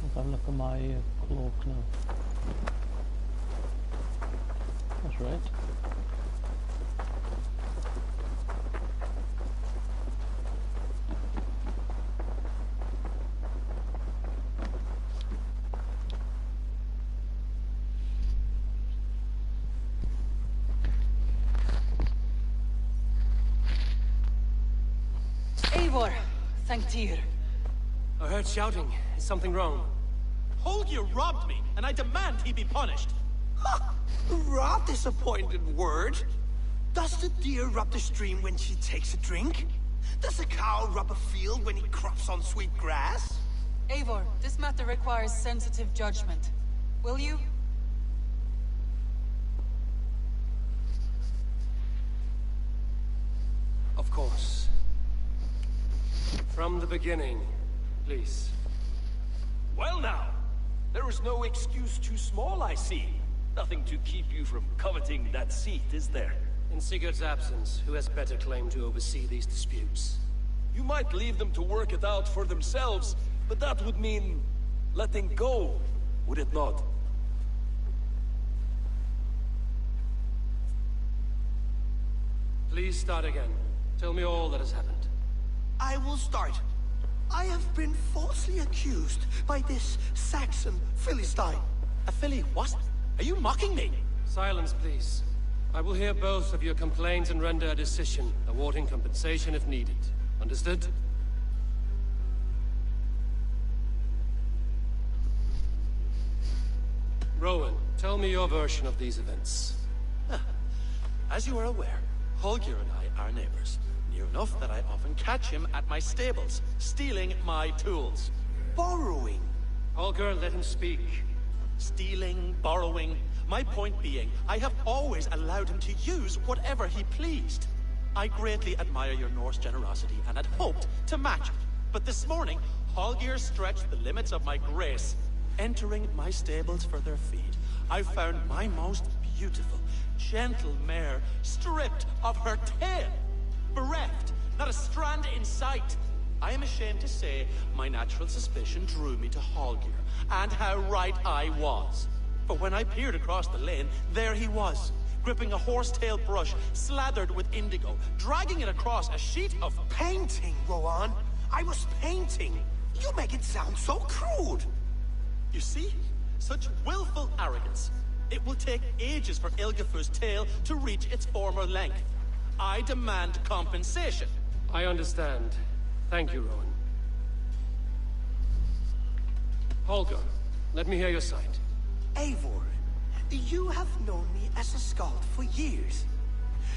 Let's have a look at my cloak now. That's right. Eivor, thank Tyr. I heard shouting. Is something wrong? Holger robbed me, and I demand he be punished. Ha! Raw disappointed word. Does the deer rub the stream when she takes a drink? Does a cow rub a field when he crops on sweet grass? Eivor, this matter requires sensitive judgment. Will you? Of course. From the beginning, please. Well now, there is no excuse too small, I see. Nothing to keep you from coveting that seat, is there? In Sigurd's absence, who has better claim to oversee these disputes? You might leave them to work it out for themselves, but that would mean letting go, would it not? Please start again. Tell me all that has happened. I will start. I have been falsely accused by this Saxon Philistine. A Philly what? Are you mocking me? Silence, please. I will hear both of your complaints and render a decision, awarding compensation if needed. Understood? Rowan, tell me your version of these events. As you are aware, Holger and I are neighbors. Near enough that I often catch him at my stables, stealing my tools. Borrowing. Holger, let him speak. Stealing, borrowing. My point being, I have always allowed him to use whatever he pleased. I greatly admire your Norse generosity and had hoped to match it. But this morning, Holger stretched the limits of my grace. Entering my stables for their feed, I found my most beautiful, gentle mare stripped of her tail. Bereft, not a strand in sight. I am ashamed to say my natural suspicion drew me to Holger, and how right I was. For when I peered across the lane, there he was, gripping a horsetail brush slathered with indigo, dragging it across a sheet of painting, Rowan. I was painting. You make it sound so crude. You see? Such willful arrogance. It will take ages for Ilgafur's tail to reach its former length. I demand compensation. I understand. Thank you, Rowan. Holger, let me hear your side. Eivor, you have known me as a skald for years.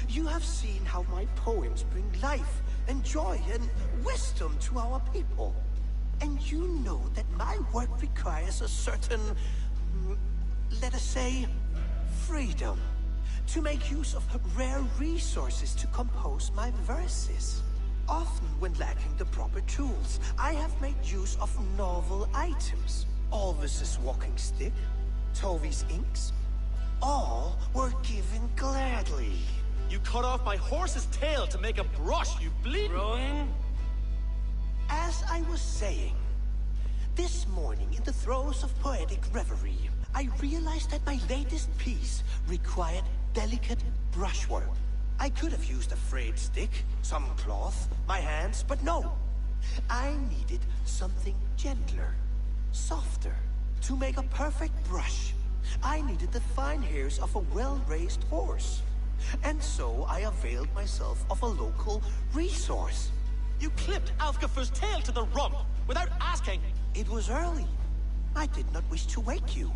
You have seen how my poems bring life and joy and wisdom to our people. And you know that my work requires a certain, let us say, freedom. To make use of rare resources to compose my verses. Often when lacking the proper tools, I have made use of novel items. Alvis's walking stick, Tovi's inks, all were given gladly. You cut off my horse's tail to make a brush, you bleed. Rowan? As I was saying, this morning in the throes of poetic reverie, I realized that my latest piece required delicate brushwork. I could have used a frayed stick, some cloth, my hands, but no. I needed something gentler, softer. To make a perfect brush, I needed the fine hairs of a well-raised horse. And so I availed myself of a local resource. You clipped Alfgafur's tail to the rump, without asking. It was early. I did not wish to wake you.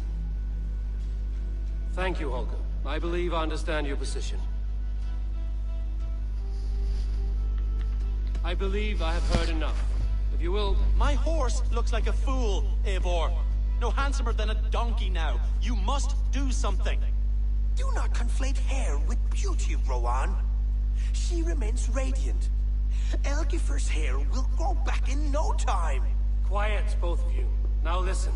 Thank you, Holger. I believe I understand your position. I believe I have heard enough. If you will... My horse looks like a fool, Eivor. No handsomer than a donkey now. You must do something. Do not conflate hair with beauty, Rowan. She remains radiant. Elgifur's hair will grow back in no time. Quiet, both of you. Now listen.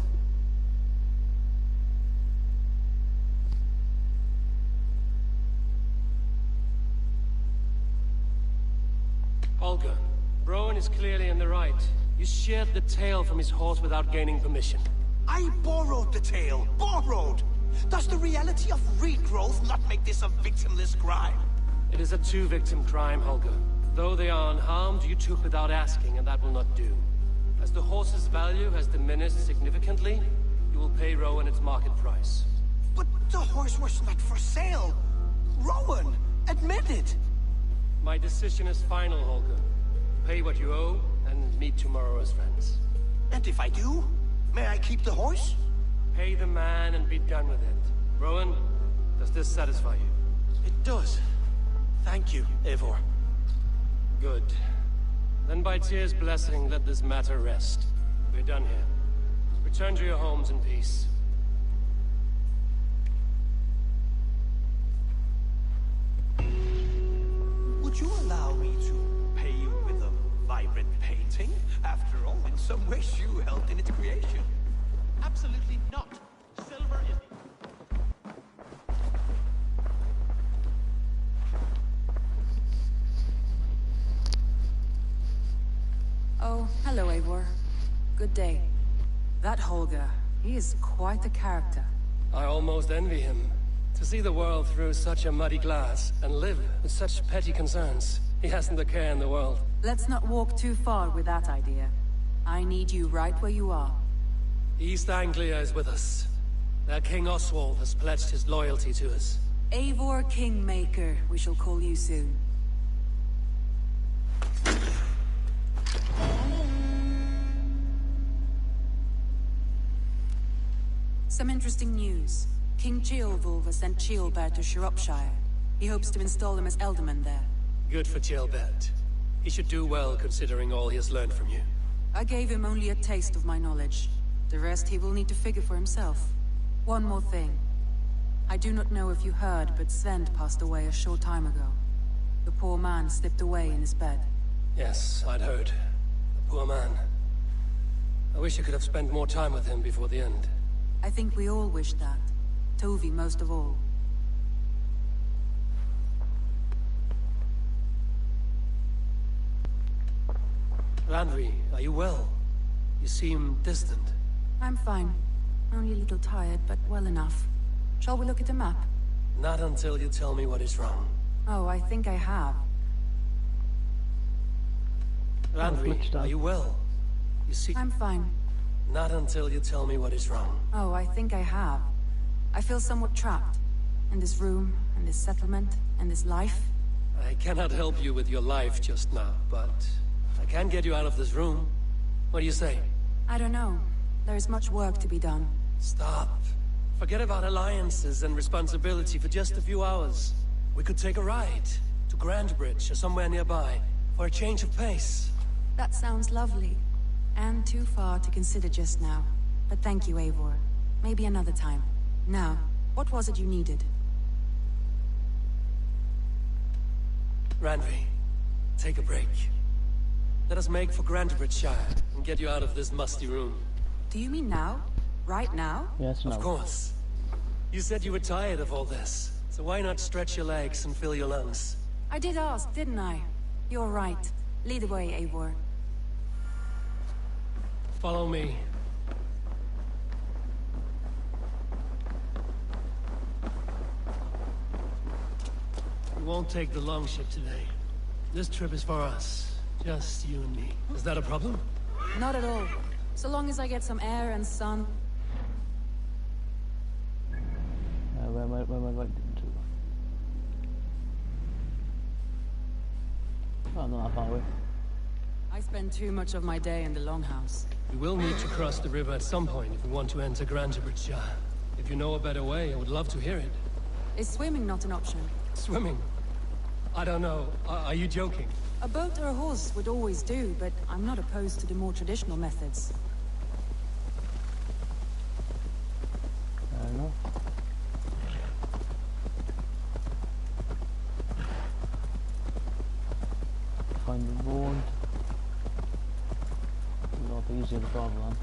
Holger, Rowan is clearly in the right. You sheared the tail from his horse without gaining permission. I borrowed the tail. Borrowed! Does the reality of regrowth not make this a victimless crime? It is a two-victim crime, Holger. Though they are unharmed, you took without asking, and that will not do. As the horse's value has diminished significantly, you will pay Rowan its market price. But the horse was not for sale. Rowan, admit it. My decision is final, Holger. Pay what you owe, and meet tomorrow as friends. And if I do, may I keep the horse? Pay the man and be done with it. Rowan, does this satisfy you? It does. Thank you, Eivor. Good. Then by Tyr's blessing, let this matter rest. We're done here. Return to your homes in peace. Would you allow me to pay you with a vibrant painting? After all, in some ways you helped in its creation. Absolutely not. Silver is... Oh, hello, Eivor. Good day. That Holger, he is quite a character. I almost envy him. To see the world through such a muddy glass, and live with such petty concerns. He hasn't a care in the world. Let's not walk too far with that idea. I need you right where you are. East Anglia is with us. Their King Oswald has pledged his loyalty to us. Eivor Kingmaker, we shall call you soon. Some interesting news. King Ceolwulf has sent Ceolbert to Shropshire. He hopes to install him as Elderman there. Good for Ceolbert. He should do well considering all he has learned from you. I gave him only a taste of my knowledge. The rest he will need to figure for himself. One more thing. I do not know if you heard, but Sven passed away a short time ago. The poor man slipped away in his bed. Yes, I'd heard. The poor man. I wish I could have spent more time with him before the end. I think we all wish that. Tovi most of all. Randvi, are you well? You seem distant. I'm fine. Only a little tired, but well enough. Shall we look at the map? Not until you tell me what is wrong. Oh, I think I have. Randvi, are you well? You see... I'm fine. Not until you tell me what is wrong. Oh, I think I have. I feel somewhat trapped. In this room, in this settlement, in this life. I cannot help you with your life just now, but... I can get you out of this room. What do you say? I don't know. There is much work to be done. Stop. Forget about alliances and responsibility for just a few hours. We could take a ride to Grandbridge or somewhere nearby for a change of pace. That sounds lovely. And too far to consider just now. But thank you, Eivor. Maybe another time. Now, what was it you needed? Randvi, take a break. Let us make for Grandbridgeshire and get you out of this musty room. Do you mean now? Right now? Yes, no. Of course. You said you were tired of all this, so why not stretch your legs and fill your lungs? I did ask, didn't I? You're right. Lead the way, Eivor. Follow me. We won't take the long ship today. This trip is for us. Just you and me. Is that a problem? Not at all. So long as I get some air and sun. Where am I going to? Oh, not that far away. I spend too much of my day in the Longhouse. We will need to cross the river at some point if we want to enter Grandbridgeshire. If you know a better way, I would love to hear it. Is swimming not an option? Swimming? I don't know. Are you joking? A boat or a horse would always do, but I'm not opposed to the more traditional methods. I don't know. Find the road. Not easy to travel on.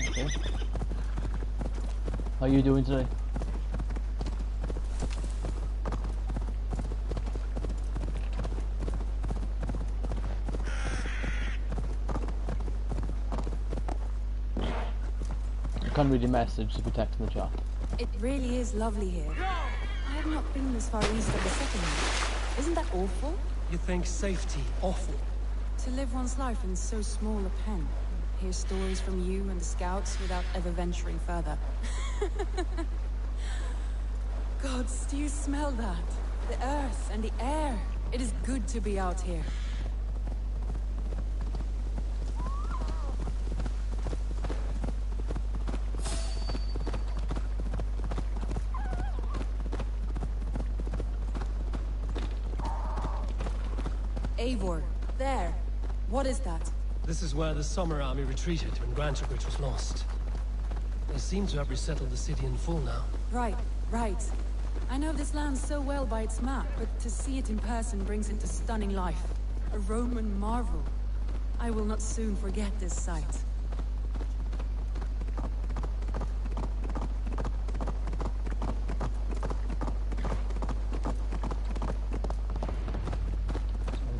Okay. How are you doing today? I can't read your message if you text in the chat. It really is lovely here. I have not been this far east of the settlement. Isn't that awful? You think safety awful? To live one's life in so small a pen. hear stories from you and the scouts without ever venturing further. Gods, do you smell that? The earth and the air. It is good to be out here. Eivor, there. What is that? This is where the Summer Army retreated when Grantebridge was lost. They seem to have resettled the city in full now. Right. I know this land so well by its map, but to see it in person brings it to stunning life. A Roman marvel. I will not soon forget this sight.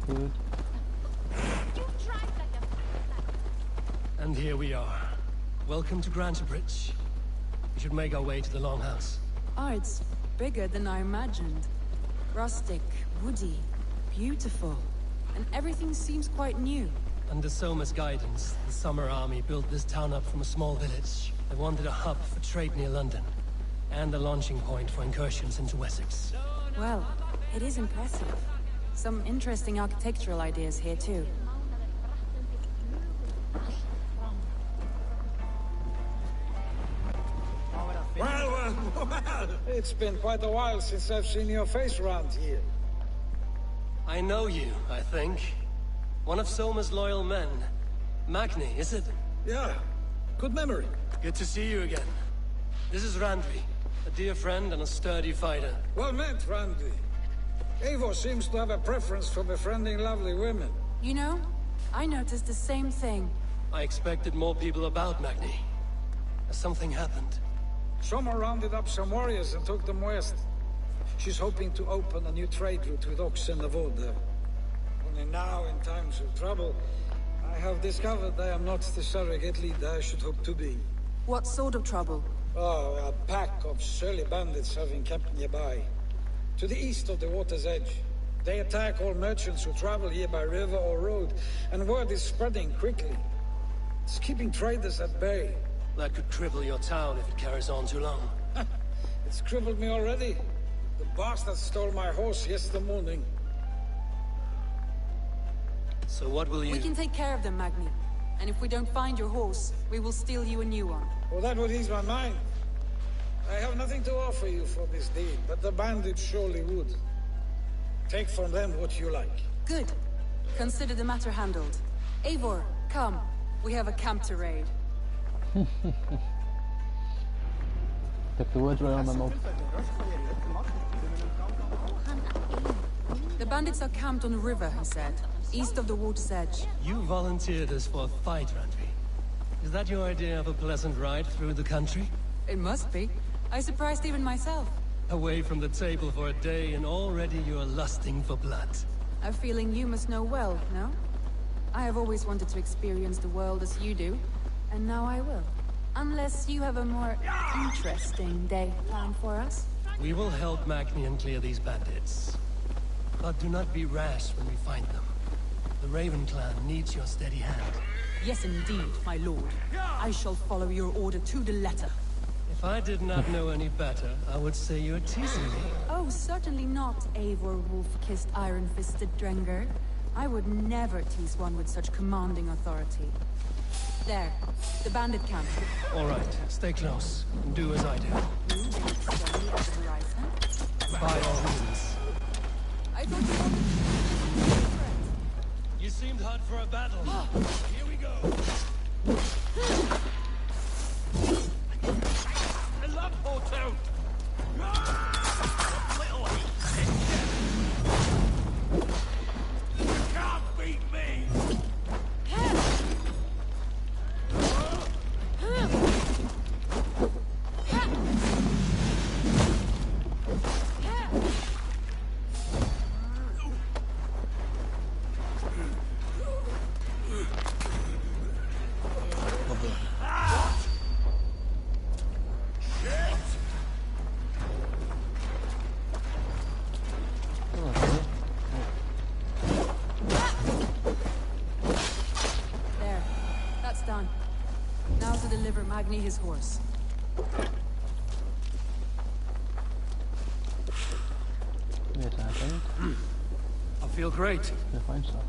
Good. And here we are. Welcome to Grantebridge. We should make our way to the Longhouse. Oh, it's bigger than I imagined. Rustic, woody, beautiful. And everything seems quite new. Under Soma's guidance, the Summer Army built this town up from a small village. They wanted a hub for trade near London, and a launching point for incursions into Wessex. Well, it is impressive. Some interesting architectural ideas here too. Well, it's been quite a while since I've seen your face around here. I know you, I think. One of Soma's loyal men. Magni, is it? Yeah, good memory. Good to see you again. This is Randvi, a dear friend and a sturdy fighter. Well met, Randvi. Eivor seems to have a preference for befriending lovely women. You know, I noticed the same thing. I expected more people about Magni. Has something happened? Soma rounded up some warriors and took them west. She's hoping to open a new trade route with oxen of wood there. Only now, in times of trouble, I have discovered I am not the surrogate leader I should hope to be. What sort of trouble? Oh, a pack of surly bandits have encamped nearby. To the east of the water's edge. They attack all merchants who travel here by river or road, and word is spreading quickly. It's keeping traders at bay. That could cripple your town if it carries on too long. It's crippled me already. The bastard stole my horse yesterday morning. So what will you... We can take care of them, Magni. And if we don't find your horse, we will steal you a new one. Well, that would ease my mind. I have nothing to offer you for this deed, but the bandits surely would. Take from them what you like. Good. Consider the matter handled. Eivor, come. We have a camp to raid. The bandits are camped on the river, he said, east of the water's edge. You volunteered us for a fight, Randvi. Is that your idea of a pleasant ride through the country? It must be. I surprised even myself. Away from the table for a day and already you're lusting for blood. A feeling you must know well, no? I have always wanted to experience the world as you do, and now I will. Unless you have a more interesting day planned for us. We will help Magni clear these bandits. But do not be rash when we find them. The Raven clan needs your steady hand. Yes, indeed, my lord. I shall follow your order to the letter. If I did not know any better, I would say you're teasing me. Oh, certainly not, Eivor wolf-kissed iron-fisted Drenger. I would never tease one with such commanding authority. There, the bandit camp. All right, stay close, and do as I do. By all means. I thought you wanted to... You seemed hot for a battle. Here we go. I love Hotel. Little you can't beat me. deliver Magni his horse. Give me a second. I feel great. Gonna find stuff.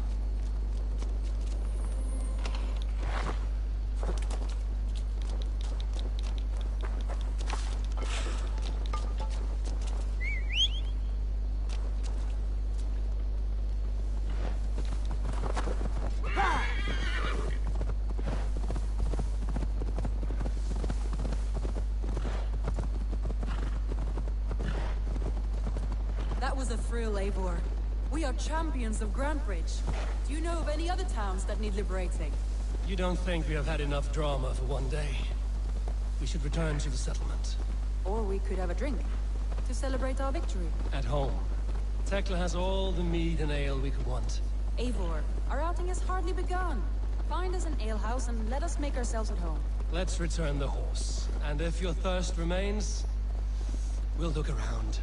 That was a thrill, Eivor. We are champions of Grantbridge. Do you know of any other towns that need liberating? You don't think we have had enough drama for one day? We should return to the settlement. Or we could have a drink, to celebrate our victory. At home. Tekla has all the mead and ale we could want. Eivor, our outing has hardly begun. Find us an alehouse and let us make ourselves at home. Let's return the horse. And if your thirst remains, we'll look around.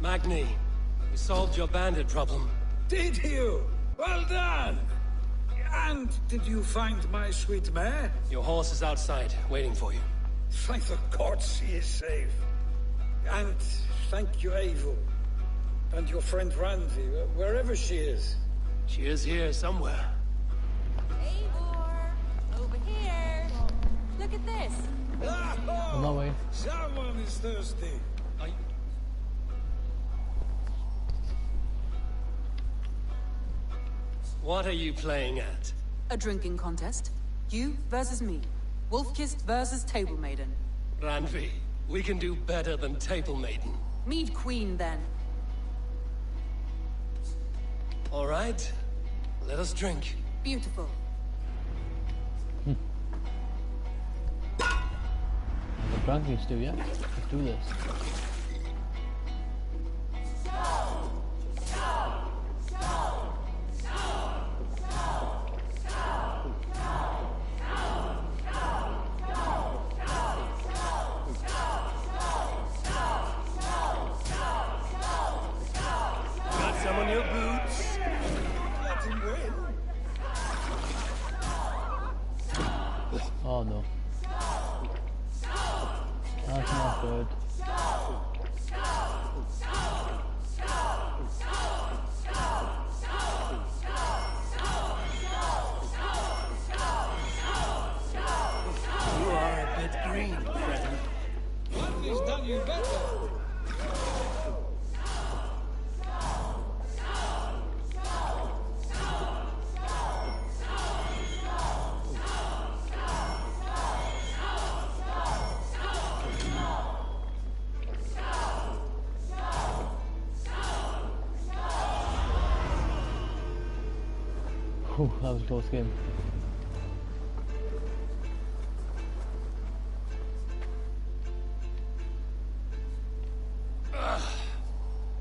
Magni, we solved your bandit problem. Did you? Well done! And did you find my sweet mare? Your horse is outside, waiting for you. Thank the gods she is safe. And thank you, Eivor. And your friend Randi, wherever she is. She is here somewhere. Eivor! Over here! Look at this! Oh, No way. Someone is thirsty. What are you playing at? A drinking contest. You versus me. Wolf-Kissed versus Table Maiden. Randvi, we can do better than Table Maiden. Mead Queen, then. All right. Let us drink. Beautiful. I've drunk these two yet. Let's do this. Got some on your boots? Let him win. Oh no. That's not good. You are a bit green, friend. One has done you better. Whew, that was a close game.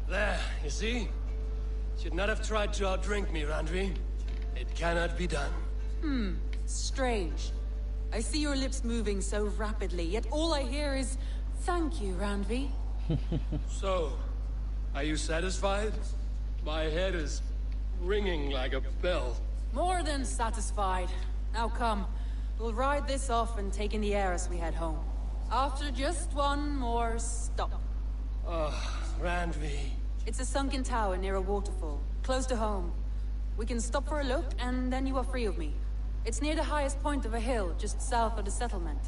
There, you see? Should not have tried to outdrink me, Randvi. It cannot be done. Strange. I see your lips moving so rapidly, yet all I hear is, "Thank you, Randvi." So, are you satisfied? My head is ringing like a bell. More than satisfied. Now come, we'll ride this off and take in the air as we head home. After just one more stop. Randvi. It's a sunken tower near a waterfall, close to home. We can stop for a look, and then you are free of me. It's near the highest point of a hill, just south of the settlement.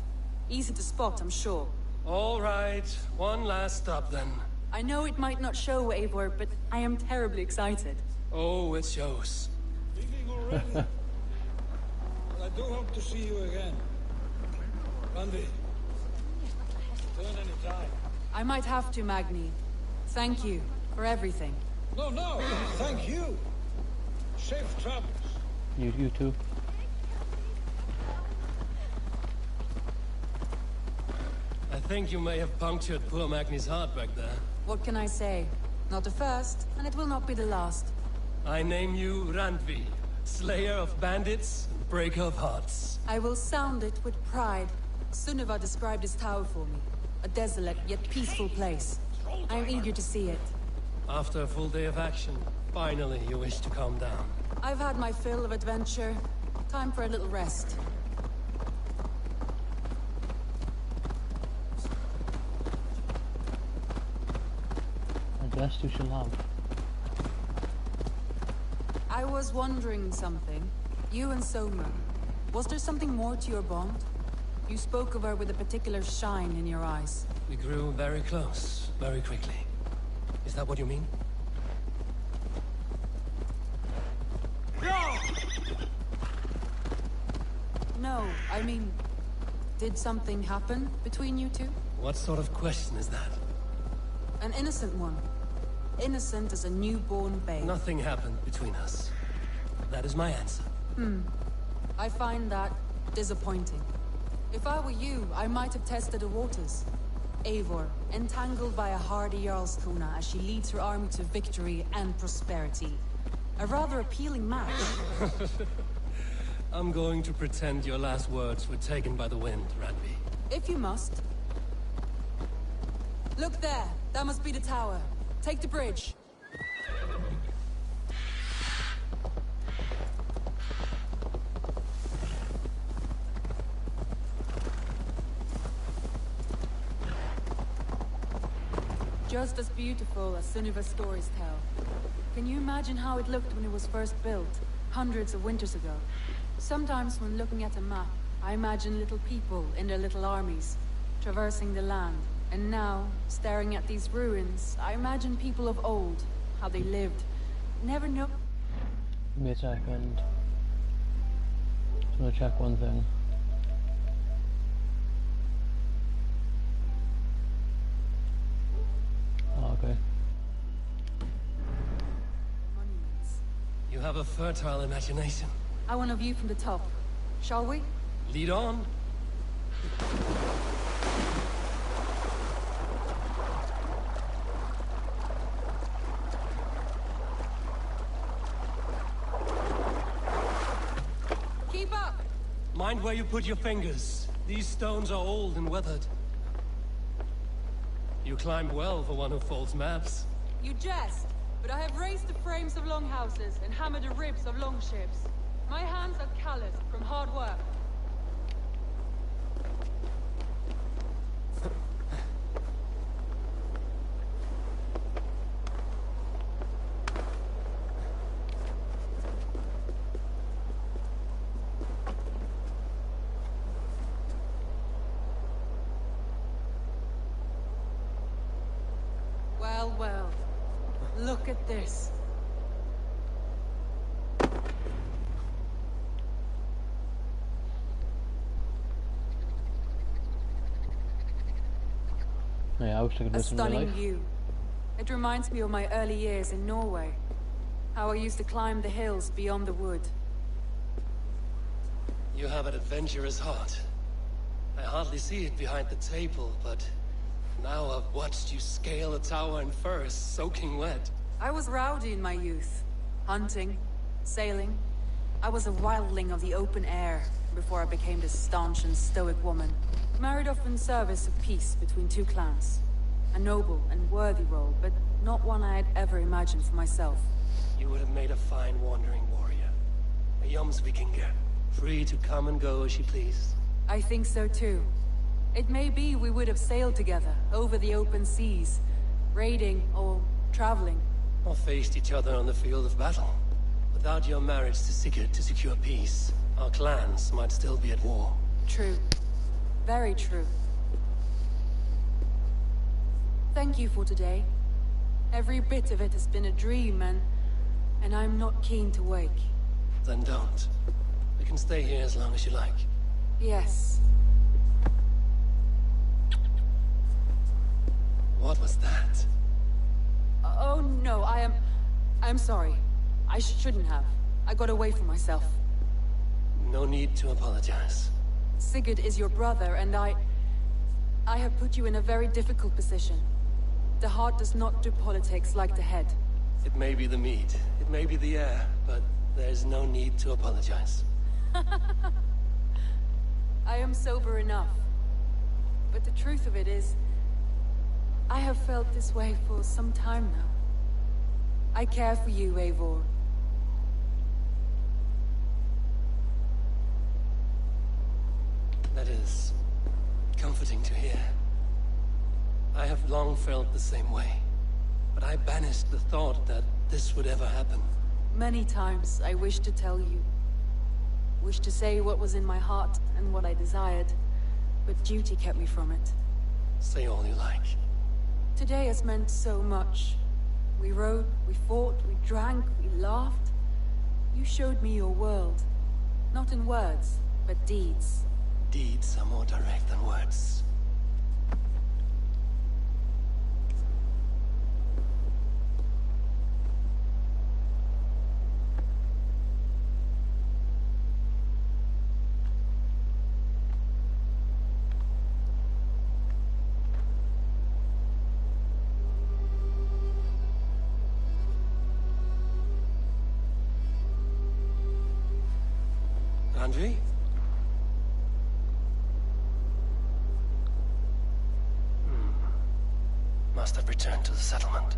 Easy to spot, I'm sure. All right, one last stop then. I know it might not show, Eivor, but I am terribly excited. Oh, it shows. Leaving already? Well, I do hope to see you again. Randy, return any time. I might have to, Magni. Thank you for everything. No, thank you. Safe travels. You too. I think you may have punctured poor Magni's heart back there. What can I say? Not the first, and it will not be the last. I name you Randvi, slayer of bandits, and breaker of hearts. I will sound it with pride. Sunniva described this tower for me. A desolate yet peaceful place. I am eager to see it. After a full day of action, finally you wish to calm down. I've had my fill of adventure. Time for a little rest. And rest you shall have. I was wondering something. You and Soma. Was there something more to your bond? You spoke of her with a particular shine in your eyes. We grew very close, very quickly. Is that what you mean? No, I mean... Did something happen between you two? What sort of question is that? An innocent one. Innocent as a newborn babe. Nothing happened between us. That is my answer. I find that disappointing. If I were you, I might have tested the waters. Eivor, entangled by a hardy Jarlskona as she leads her army to victory and prosperity. A rather appealing match. I'm going to pretend your last words were taken by the wind, Randvi. If you must. Look there! That must be the tower. Take the bridge. Just as beautiful as Sunniva's stories tell. Can you imagine how it looked when it was first built, hundreds of winters ago? Sometimes when looking at a map, I imagine little people in their little armies, traversing the land. And now, staring at these ruins, I imagine people of old, how they lived. Never know... Give me a second. Just want to check one thing. Oh, okay. Monuments. You have a fertile imagination. I want a view from the top. Shall we? Lead on. Keep up! Mind where you put your fingers. These stones are old and weathered. You climbed well for one who folds maps. You jest, but I have raised the frames of longhouses and hammered the ribs of longships. My hands are calloused from hard work. Well, look at this. Yeah, I wish I could A listen to my stunning life. view. It reminds me of my early years in Norway. How I used to climb the hills beyond the wood. You have an adventurous heart. I hardly see it behind the table, but now I've watched you scale a tower in furs, soaking wet. I was rowdy in my youth. Hunting, sailing. I was a wildling of the open air before I became this staunch and stoic woman. Married off in service of peace between two clans. A noble and worthy role, but not one I had ever imagined for myself. You would have made a fine wandering warrior. A Jomsvikinger, free to come and go as she pleased. I think so too. It may be we would have sailed together, over the open seas, raiding or traveling. Or faced each other on the field of battle. Without your marriage to Sigurd to secure peace, our clans might still be at war. True. Very true. Thank you for today. Every bit of it has been a dream, and I'm not keen to wake. Then don't. You can stay here as long as you like. Yes. What was that? Oh no, I'm sorry. I shouldn't have. I got away from myself. No need to apologize. Sigurd is your brother, and I have put you in a very difficult position. The heart does not do politics like the head. It may be the meat, it may be the air, but there's no need to apologize. I am sober enough. But the truth of it is, I have felt this way for some time now. I care for you, Eivor. That is comforting to hear. I have long felt the same way, but I banished the thought that this would ever happen. Many times I wished to tell you. Wished to say what was in my heart and what I desired, but duty kept me from it. Say all you like. Today has meant so much. We rode, we fought, we drank, we laughed. You showed me your world. Not in words, but deeds. Deeds are more direct than words. Andri? Must have returned to the settlement.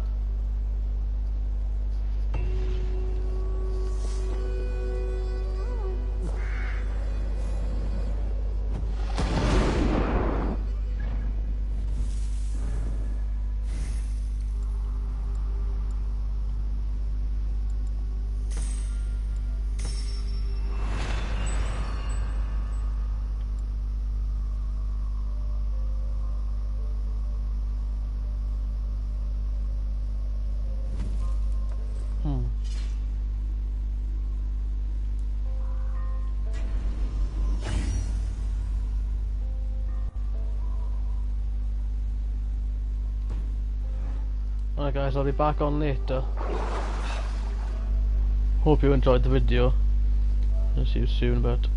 Alright guys, I'll be back on later. Hope you enjoyed the video. I'll see you soon, but